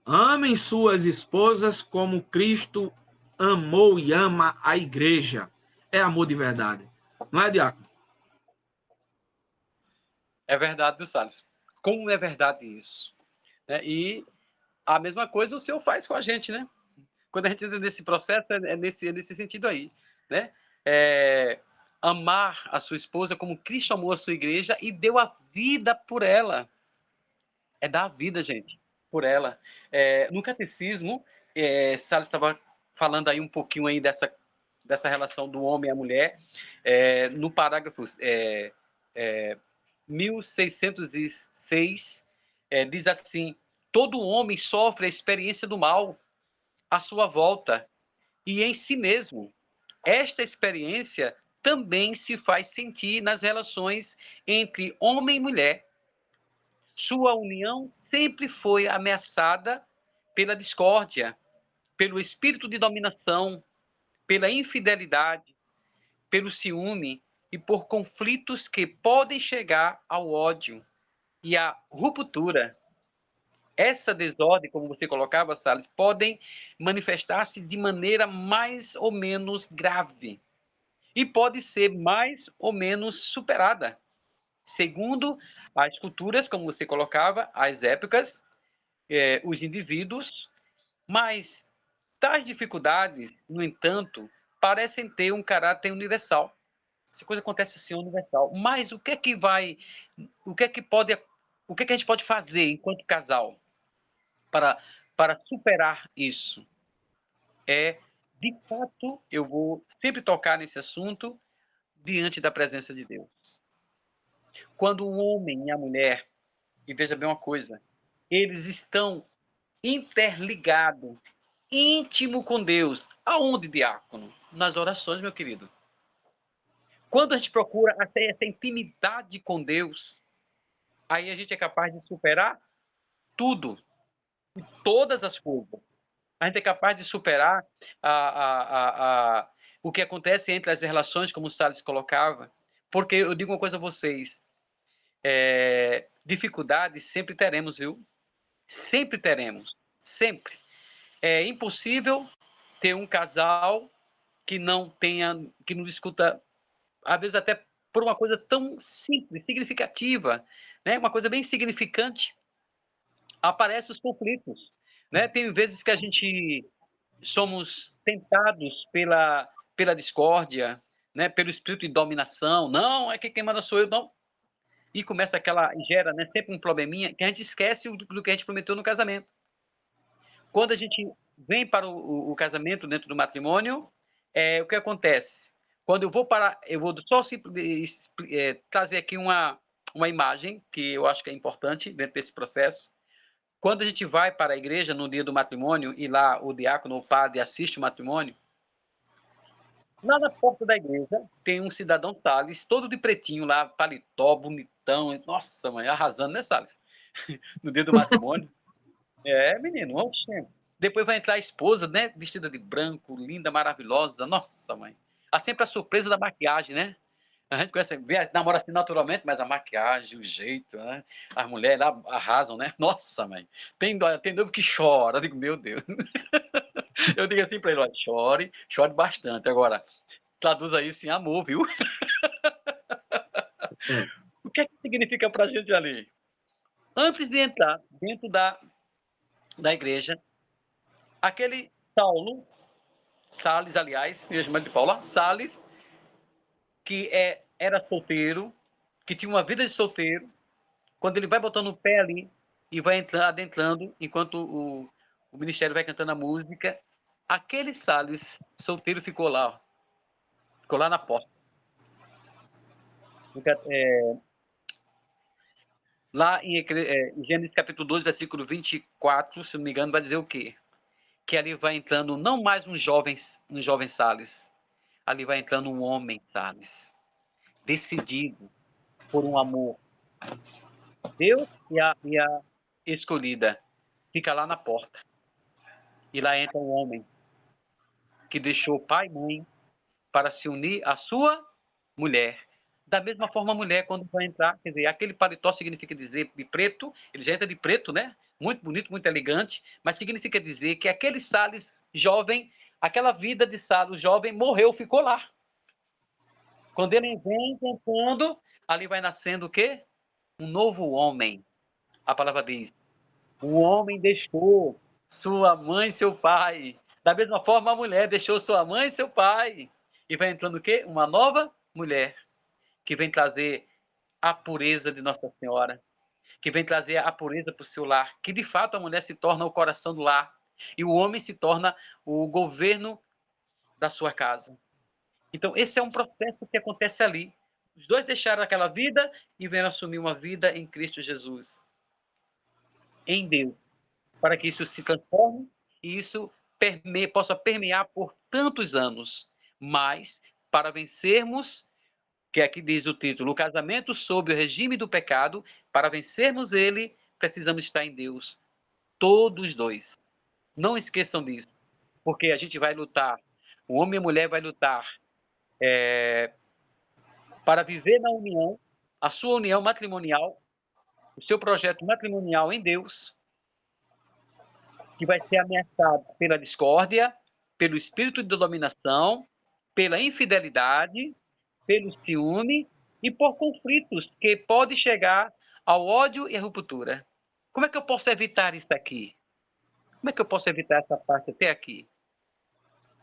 Amem suas esposas como Cristo amou e ama a igreja. É amor de verdade. Não é, Diácono? É verdade, viu, Salles? Como é verdade isso? Né? E a mesma coisa o Senhor faz com a gente, né? Quando a gente entra nesse processo, é nesse sentido aí, né? Amar a sua esposa como Cristo amou a sua igreja e deu a vida por ela. É dar a vida, gente, por ela. No catecismo, Salles estava falando aí um pouquinho aí dessa relação do homem e a mulher. No parágrafo 1606, diz assim: todo homem sofre a experiência do mal à sua volta e em si mesmo. Esta experiência também se faz sentir nas relações entre homem e mulher. Sua união sempre foi ameaçada pela discórdia, pelo espírito de dominação, pela infidelidade, pelo ciúme e por conflitos que podem chegar ao ódio e à ruptura. Essa desordem, como você colocava, Salles, podem manifestar-se de maneira mais ou menos grave e pode ser mais ou menos superada, segundo as culturas, como você colocava, as épocas, os indivíduos, mas tais dificuldades, no entanto, parecem ter um caráter universal. Essa coisa acontece assim, universal. Mas o que é que a gente pode fazer enquanto casal para superar isso? De fato, eu vou sempre tocar nesse assunto diante da presença de Deus. Quando o homem e a mulher, e veja bem uma coisa, eles estão interligados, íntimo com Deus. Aonde, diácono? Nas orações, meu querido. Quando a gente procura essa intimidade com Deus, aí a gente é capaz de superar tudo, todas as coisas. A gente é capaz de superar o que acontece entre as relações, como o Salles colocava, porque eu digo uma coisa a vocês, dificuldades sempre teremos, viu? Sempre teremos, sempre. É impossível ter um casal que não discuta, às vezes até por uma coisa tão simples, significativa, né? Uma coisa bem significante, aparecem os conflitos, né? Tem vezes que a gente somos tentados pela discórdia, né? Pelo espírito de dominação. Não, é que quem manda sou eu, não. E gera, né, sempre um probleminha que a gente esquece do que a gente prometeu no casamento. Quando a gente vem para o casamento dentro do matrimônio, o que acontece? Quando eu vou só trazer aqui uma imagem que eu acho que é importante dentro desse processo. Quando a gente vai para a igreja no dia do matrimônio e lá o diácono ou o padre assiste o matrimônio, lá na porta da igreja tem um cidadão Salles, todo de pretinho lá, paletó, bonitão. Nossa, mãe, arrasando, né, Salles? No dia do matrimônio. Menino, oxe. Depois vai entrar a esposa, né, vestida de branco, linda, maravilhosa. Nossa, mãe. Há sempre a surpresa da maquiagem, né? A gente conhece, namora assim naturalmente, mas a maquiagem, o jeito, né? As mulheres lá arrasam, né? Nossa, mãe. Tem noivo que chora. Eu digo, meu Deus. Eu digo assim para ele, olha, chore bastante. Agora, traduza isso em amor, viu? O que é que significa para a gente ali? Antes de entrar dentro da igreja, aquele Sales, aliás, eu chamo ele de Paula, Sales, que era solteiro, que tinha uma vida de solteiro, quando ele vai botando o pé ali e vai adentrando, enquanto o ministério vai cantando a música, aquele Sales solteiro ficou lá, ó, ficou lá na porta. Lá em Gênesis capítulo 2, versículo 24, se não me engano, vai dizer o quê? Que ali vai entrando não mais um jovem Sales, ali vai entrando um homem Sales, decidido por um amor. Deus e a escolhida fica lá na porta. E lá entra um homem que deixou pai e mãe para se unir à sua mulher. Da mesma forma, a mulher, quando vai entrar, quer dizer, aquele paletó significa dizer de preto, ele já entra de preto, né? Muito bonito, muito elegante, mas significa dizer que aquele Sales jovem, aquela vida de Sales jovem, morreu, ficou lá. Quando ele vem cantando, ali vai nascendo o quê? Um novo homem. A palavra diz: o homem deixou sua mãe e seu pai. Da mesma forma, a mulher deixou sua mãe e seu pai. E vai entrando o quê? Uma nova mulher, que vem trazer a pureza de Nossa Senhora, que vem trazer a pureza para o seu lar, que de fato a mulher se torna o coração do lar e o homem se torna o governo da sua casa. Então, esse é um processo que acontece ali. Os dois deixaram aquela vida e vieram assumir uma vida em Cristo Jesus, em Deus, para que isso se transforme e isso possa permear por tantos anos. Mas, para vencermos, que aqui diz o título, o casamento sob o regime do pecado, para vencermos ele, precisamos estar em Deus. Todos dois. Não esqueçam disso. Porque a gente vai lutar, o homem e a mulher vai lutar para viver na união, a sua união matrimonial, o seu projeto matrimonial em Deus, que vai ser ameaçado pela discórdia, pelo espírito de dominação, pela infidelidade, pelo ciúme e por conflitos que pode chegar ao ódio e à ruptura. Como é que eu posso evitar isso aqui? Como é que eu posso evitar essa parte até aqui?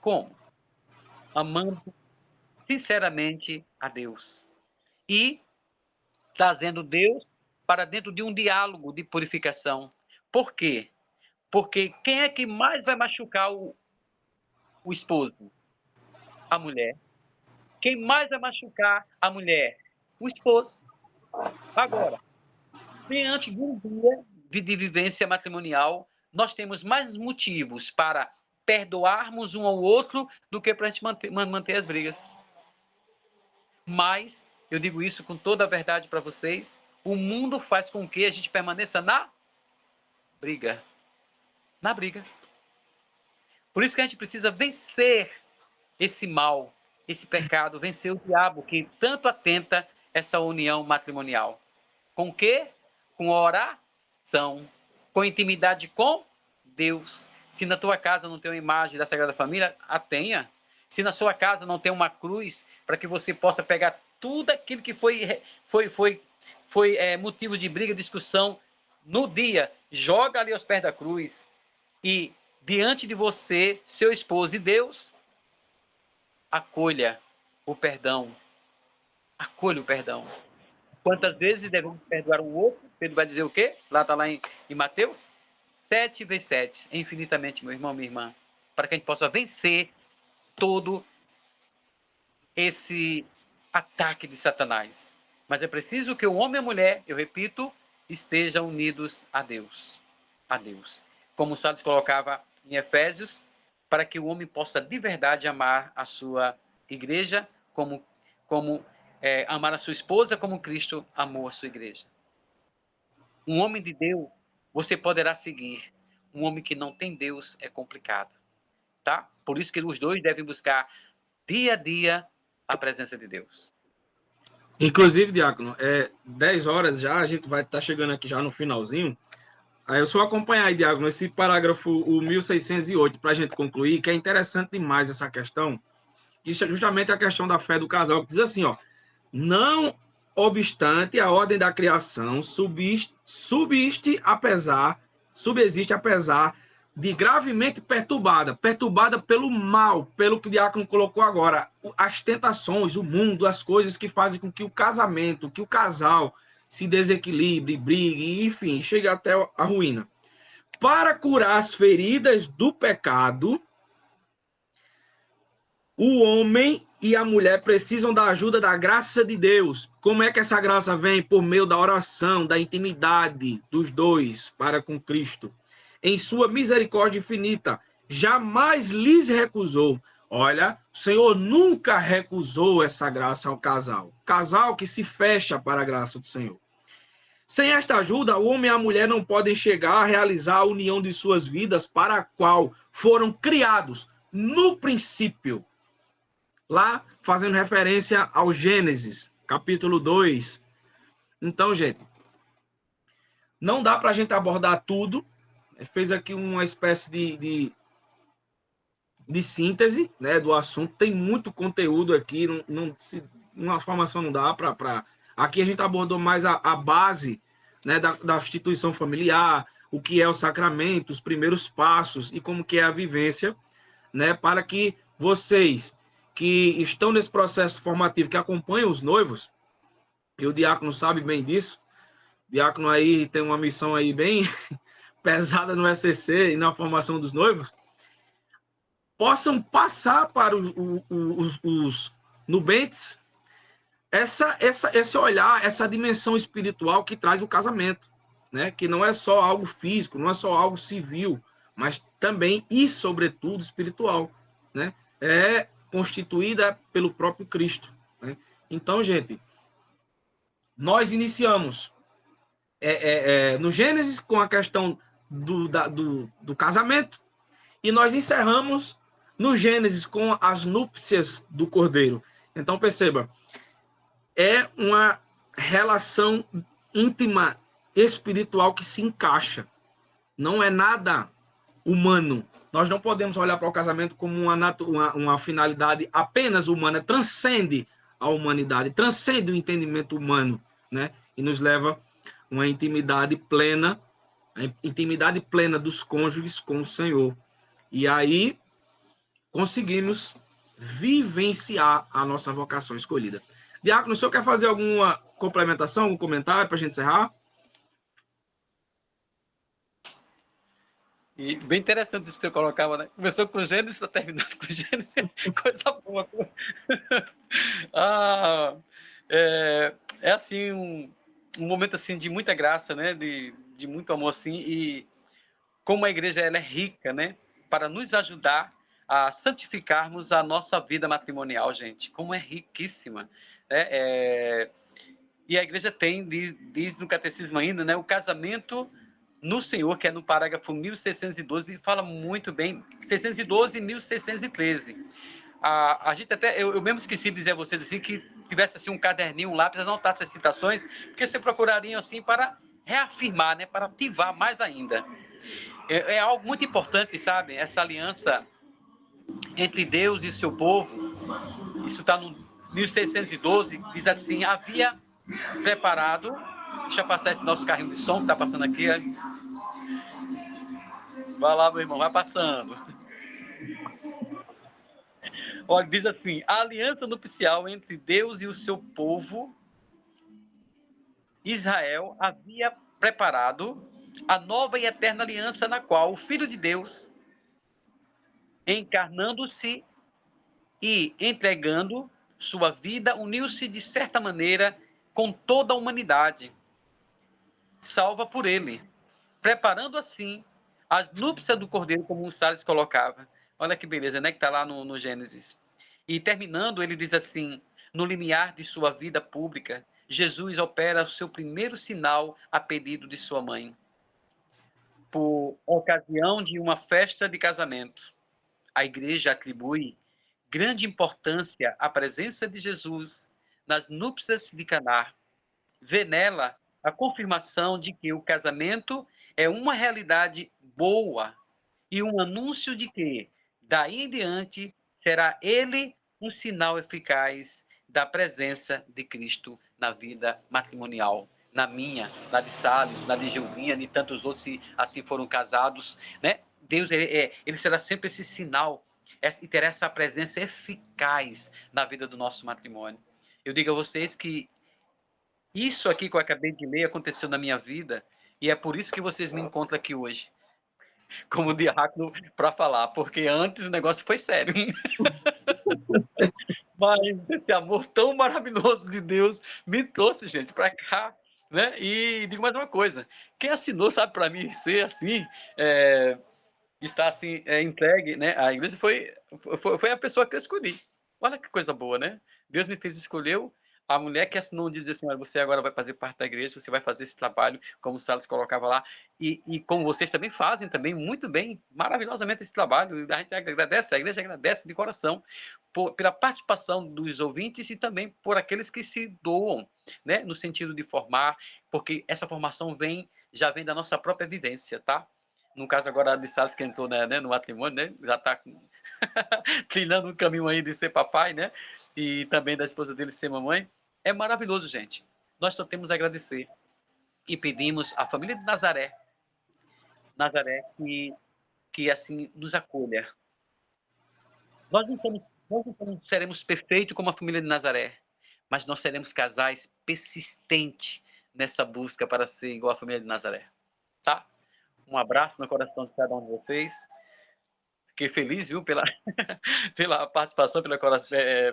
Como? Amando sinceramente a Deus e trazendo Deus para dentro de um diálogo de purificação. Por quê? Porque quem é que mais vai machucar o esposo? A mulher. Quem mais vai machucar a mulher? O esposo. Agora, diante de um dia de vivência matrimonial, nós temos mais motivos para perdoarmos um ao outro do que para a gente manter as brigas. Mas, eu digo isso com toda a verdade para vocês, o mundo faz com que a gente permaneça na briga. Na briga. Por isso que a gente precisa vencer esse mal, esse pecado, vencer o diabo que tanto atenta essa união matrimonial. Com o quê? Com oração, com intimidade com Deus. Se na tua casa não tem uma imagem da Sagrada Família, a tenha. Se na sua casa não tem uma cruz, para que você possa pegar tudo aquilo que foi motivo de briga, discussão no dia, joga ali aos pés da cruz e diante de você, seu esposo e Deus, acolha o perdão. Acolha o perdão. Quantas vezes devemos perdoar um outro? Pedro vai dizer o quê? Lá está lá em Mateus. 7 vezes 7. Infinitamente, meu irmão, minha irmã. Para que a gente possa vencer todo esse ataque de Satanás. Mas é preciso que o homem e a mulher, eu repito, estejam unidos a Deus. A Deus. Como o Salles colocava em Efésios, para que o homem possa de verdade amar a sua igreja, como amar a sua esposa, como Cristo amou a sua igreja. Um homem de Deus, você poderá seguir. Um homem que não tem Deus é complicado, tá? Por isso que os dois devem buscar dia a dia a presença de Deus. Inclusive, Diácono, 10 horas já, a gente vai estar chegando aqui já no finalzinho. Aí eu só acompanhar aí, Diácono, esse parágrafo, o 1608, para a gente concluir, que é interessante demais essa questão, que é justamente a questão da fé do casal, que diz assim, ó, não obstante a ordem da criação subsiste apesar de gravemente perturbada pelo mal, pelo que o Diácono colocou agora, as tentações, o mundo, as coisas que fazem com que o casamento, que o casal se desequilibre, brigue, enfim, chegue até a ruína. Para curar as feridas do pecado, o homem e a mulher precisam da ajuda da graça de Deus. Como é que essa graça vem? Por meio da oração, da intimidade dos dois para com Cristo. Em sua misericórdia infinita, jamais lhes recusou. Olha, o Senhor nunca recusou essa graça ao casal. Casal que se fecha para a graça do Senhor. Sem esta ajuda, o homem e a mulher não podem chegar a realizar a união de suas vidas para a qual foram criados no princípio. Lá, fazendo referência ao Gênesis, capítulo 2. Então, gente, não dá para a gente abordar tudo. Fez aqui uma espécie de síntese, né, do assunto. Tem muito conteúdo aqui. Uma formação não dá para... Aqui a gente abordou mais a base, né, da instituição familiar, o que é o sacramento, os primeiros passos e como que é a vivência, né, para que vocês que estão nesse processo formativo, que acompanham os noivos, e o diácono sabe bem disso, o diácono aí tem uma missão aí bem pesada no ECC e na formação dos noivos, possam passar para os nubentes esse olhar, essa dimensão espiritual que traz o casamento, né? Que não é só algo físico, não é só algo civil, mas também e sobretudo espiritual, né? É constituída pelo próprio Cristo, né? Então, gente, nós iniciamos no Gênesis com a questão do casamento e nós encerramos no Gênesis com as núpcias do Cordeiro. Então, perceba, é uma relação íntima, espiritual que se encaixa. Não é nada humano. Nós não podemos olhar para o casamento como uma finalidade apenas humana. Transcende a humanidade, transcende o entendimento humano, né? E nos leva a uma intimidade plena, a intimidade plena dos cônjuges com o Senhor. E aí conseguimos vivenciar a nossa vocação escolhida. Diácono, o senhor quer fazer alguma complementação, algum comentário para a gente encerrar? E bem interessante isso que você colocava, né? Começou com Gênesis, está terminando com Gênesis, coisa boa. Assim um momento assim de muita graça, né? De muito amor assim, e como a igreja ela é rica, né? Para nos ajudar a santificarmos a nossa vida matrimonial, gente. Como é riquíssima, né? E a igreja diz no catecismo ainda, né? O casamento no Senhor, que é no parágrafo 1612, fala muito bem, 612 e 1613. A gente até, eu mesmo esqueci de dizer a vocês assim, que tivesse assim um caderninho, um lápis, anotar essas citações, porque você procurariam assim para reafirmar, né? Para ativar mais ainda. É algo muito importante, sabe? Essa aliança entre Deus e seu povo. Isso está no 1612, diz assim: havia preparado. Deixa eu passar esse nosso carrinho de som que está passando aqui. Vai lá, meu irmão, vai passando. Olha, diz assim: a aliança nupcial entre Deus e o seu povo, Israel, havia preparado a nova e eterna aliança na qual o Filho de Deus, encarnando-se e entregando sua vida, uniu-se de certa maneira com toda a humanidade, salva por ele, preparando assim as núpcias do Cordeiro, como o Salles colocava. Olha que beleza, né? Que está lá no Gênesis. E terminando, ele diz assim: no limiar de sua vida pública, Jesus opera o seu primeiro sinal a pedido de sua mãe, por ocasião de uma festa de casamento. A igreja atribui grande importância a presença de Jesus nas núpcias de Caná. Vê nela a confirmação de que o casamento é uma realidade boa e um anúncio de que, daí em diante, será ele um sinal eficaz da presença de Cristo na vida matrimonial. Na minha, na de Salles, na de Gilvinha e tantos outros, se assim foram casados, né? Deus, ele será sempre esse sinal e terá essa presença eficaz na vida do nosso matrimônio. Eu digo a vocês que isso aqui que eu acabei de ler aconteceu na minha vida e é por isso que vocês me encontram aqui hoje, como diácono, para falar, porque antes o negócio foi sério. Mas esse amor tão maravilhoso de Deus me trouxe, gente, para cá, né? E digo mais uma coisa: quem assinou, sabe, para mim ser assim, está assim, entregue, né? A igreja foi a pessoa que eu escolhi. Olha que coisa boa, né? Deus me fez escolher a mulher que assinou um dia, diz assim: olha, você agora vai fazer parte da igreja, você vai fazer esse trabalho, como o Salles colocava lá, e como vocês também fazem também muito bem, maravilhosamente esse trabalho. A gente agradece, a igreja agradece de coração pela participação dos ouvintes e também por aqueles que se doam, né? No sentido de formar, porque essa formação já vem da nossa própria vivência, tá? No caso agora de Salles, que entrou, né, no matrimônio, né? Já está trilhando um caminho aí de ser papai, né? E também da esposa dele ser mamãe. É maravilhoso, gente. Nós só temos a agradecer e pedimos à família de Nazaré que assim nos acolha. Nós não seremos perfeitos como a família de Nazaré, mas nós seremos casais persistentes nessa busca para ser igual à família de Nazaré, tá? Um abraço no coração de cada um de vocês. Fiquei feliz, viu, pela participação,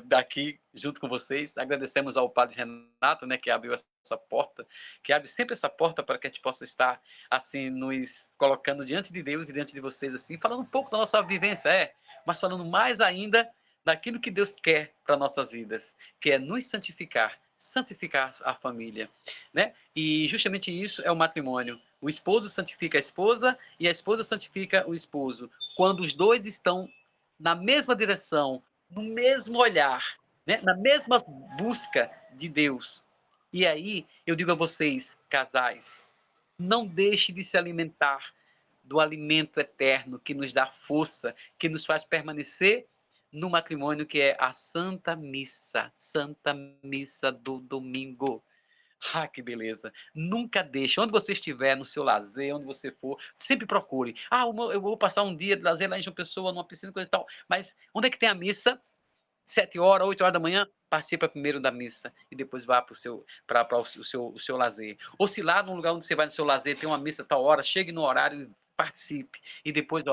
daqui junto com vocês. Agradecemos ao Padre Renato, né, que abriu essa porta, que abre sempre essa porta para que a gente possa estar assim nos colocando diante de Deus e diante de vocês assim, falando um pouco da nossa vivência, mas falando mais ainda daquilo que Deus quer para nossas vidas, que é nos santificar a família, né? E justamente isso é o matrimônio. O esposo santifica a esposa e a esposa santifica o esposo. Quando os dois estão na mesma direção, no mesmo olhar, né? Na mesma busca de Deus. E aí, eu digo a vocês, casais, não deixe de se alimentar do alimento eterno que nos dá força, que nos faz permanecer no matrimônio, que é a Santa Missa do domingo. Ah, que beleza. Nunca deixe, onde você estiver, no seu lazer, onde você for, sempre procure. Eu vou passar um dia de lazer lá em João Pessoa, numa piscina, coisa e tal. Mas onde é que tem a missa? 7h, 8h da manhã, participa primeiro da missa e depois vá para o seu lazer. Ou se lá no lugar onde você vai no seu lazer tem uma missa a tal hora, chegue no horário e participe. E depois,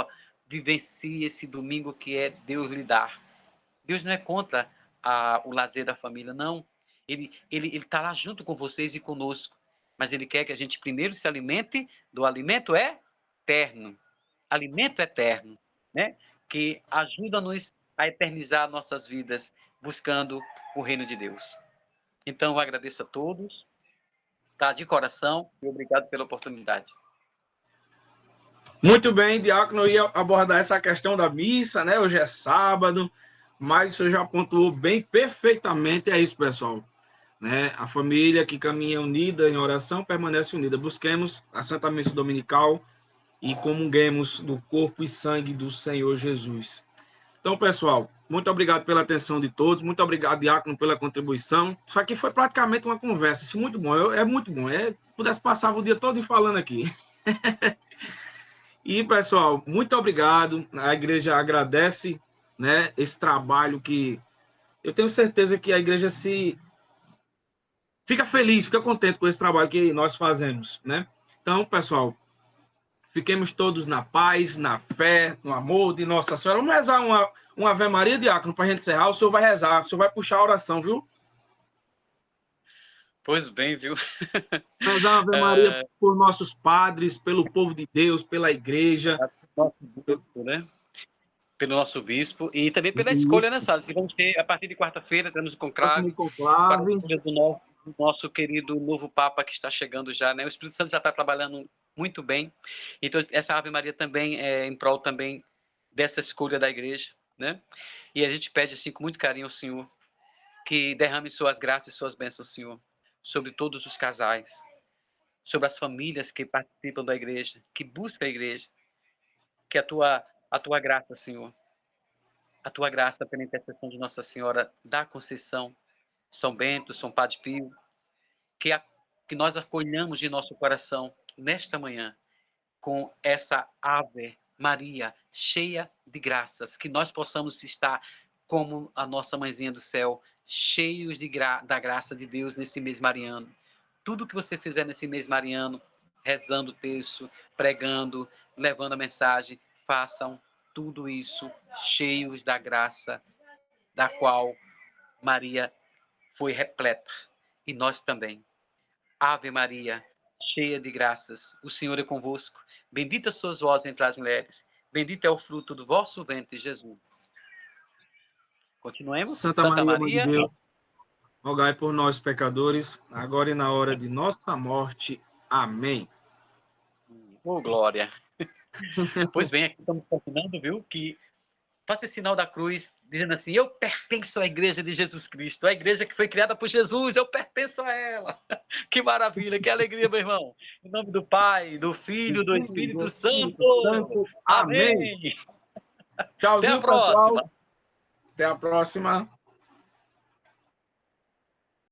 vivencie esse domingo que é Deus lhe dar. Deus não é contra o lazer da família, não. Ele está lá junto com vocês e conosco. Mas ele quer que a gente primeiro se alimente do alimento eterno. Alimento eterno, né? Que ajuda-nos a eternizar nossas vidas, buscando o reino de Deus. Então, eu agradeço a todos, tá? De coração, e obrigado pela oportunidade. Muito bem, diácono, eu ia abordar essa questão da missa, né? Hoje é sábado, mas o senhor já pontuou bem perfeitamente, é isso, pessoal. Né? A família que caminha unida em oração permanece unida. Busquemos a Santa Missa Dominical e comunguemos do corpo e sangue do Senhor Jesus. Então, pessoal, muito obrigado pela atenção de todos, muito obrigado, diácono, pela contribuição. Isso aqui foi praticamente uma conversa, isso é muito bom, é muito bom. Pudesse passar o dia todo falando aqui. E, pessoal, muito obrigado. A igreja agradece, né, esse trabalho que eu tenho certeza que a igreja fica feliz, fica contente com esse trabalho que nós fazemos, né? Então, pessoal, fiquemos todos na paz, na fé, no amor de Nossa Senhora. Vamos rezar uma Ave Maria, diácono, para a gente encerrar. O senhor vai rezar, o senhor vai puxar a oração, viu? Pois bem, viu? Rezar uma Ave Maria por nossos padres, pelo povo de Deus, pela igreja. Nosso bispo, né? Pelo nosso bispo e também pela escolha, né, Salles? Que vamos ter, a partir de quarta-feira, temos o conclave. Para a escolha do nosso querido novo Papa que está chegando já, né? O Espírito Santo já está trabalhando muito bem. Então, essa Ave Maria também é em prol também dessa escolha da igreja, né? E a gente pede assim com muito carinho ao Senhor que derrame suas graças e suas bênçãos, Senhor, sobre todos os casais, sobre as famílias que participam da igreja, que buscam a igreja, que a tua graça, Senhor, a tua graça pela intercessão de Nossa Senhora da Conceição, São Bento, São Padre Pio, que nós acolhamos de nosso coração nesta manhã com essa Ave Maria cheia de graças, que nós possamos estar como a nossa mãezinha do céu, cheios da graça de Deus nesse mês mariano. Tudo que você fizer nesse mês mariano, rezando o terço, pregando, levando a mensagem, façam tudo isso cheios da graça da qual Maria foi repleta, e nós também. Ave Maria, cheia de graças, o Senhor é convosco. Bendita sois vós entre as mulheres, bendito é o fruto do vosso ventre, Jesus. Continuemos. Santa Maria, Mãe de Deus, rogai por nós, pecadores, agora e na hora de nossa morte. Amém. Oh, glória. Pois bem, aqui estamos terminando, viu? Que faça esse sinal da cruz, dizendo assim: eu pertenço à igreja de Jesus Cristo, a igreja que foi criada por Jesus, eu pertenço a ela. Que maravilha, que alegria, meu irmão. Em nome do Pai, do Filho, do Espírito Santo. Amém. Tchauzinho, Até a próxima. pessoal. Até a próxima.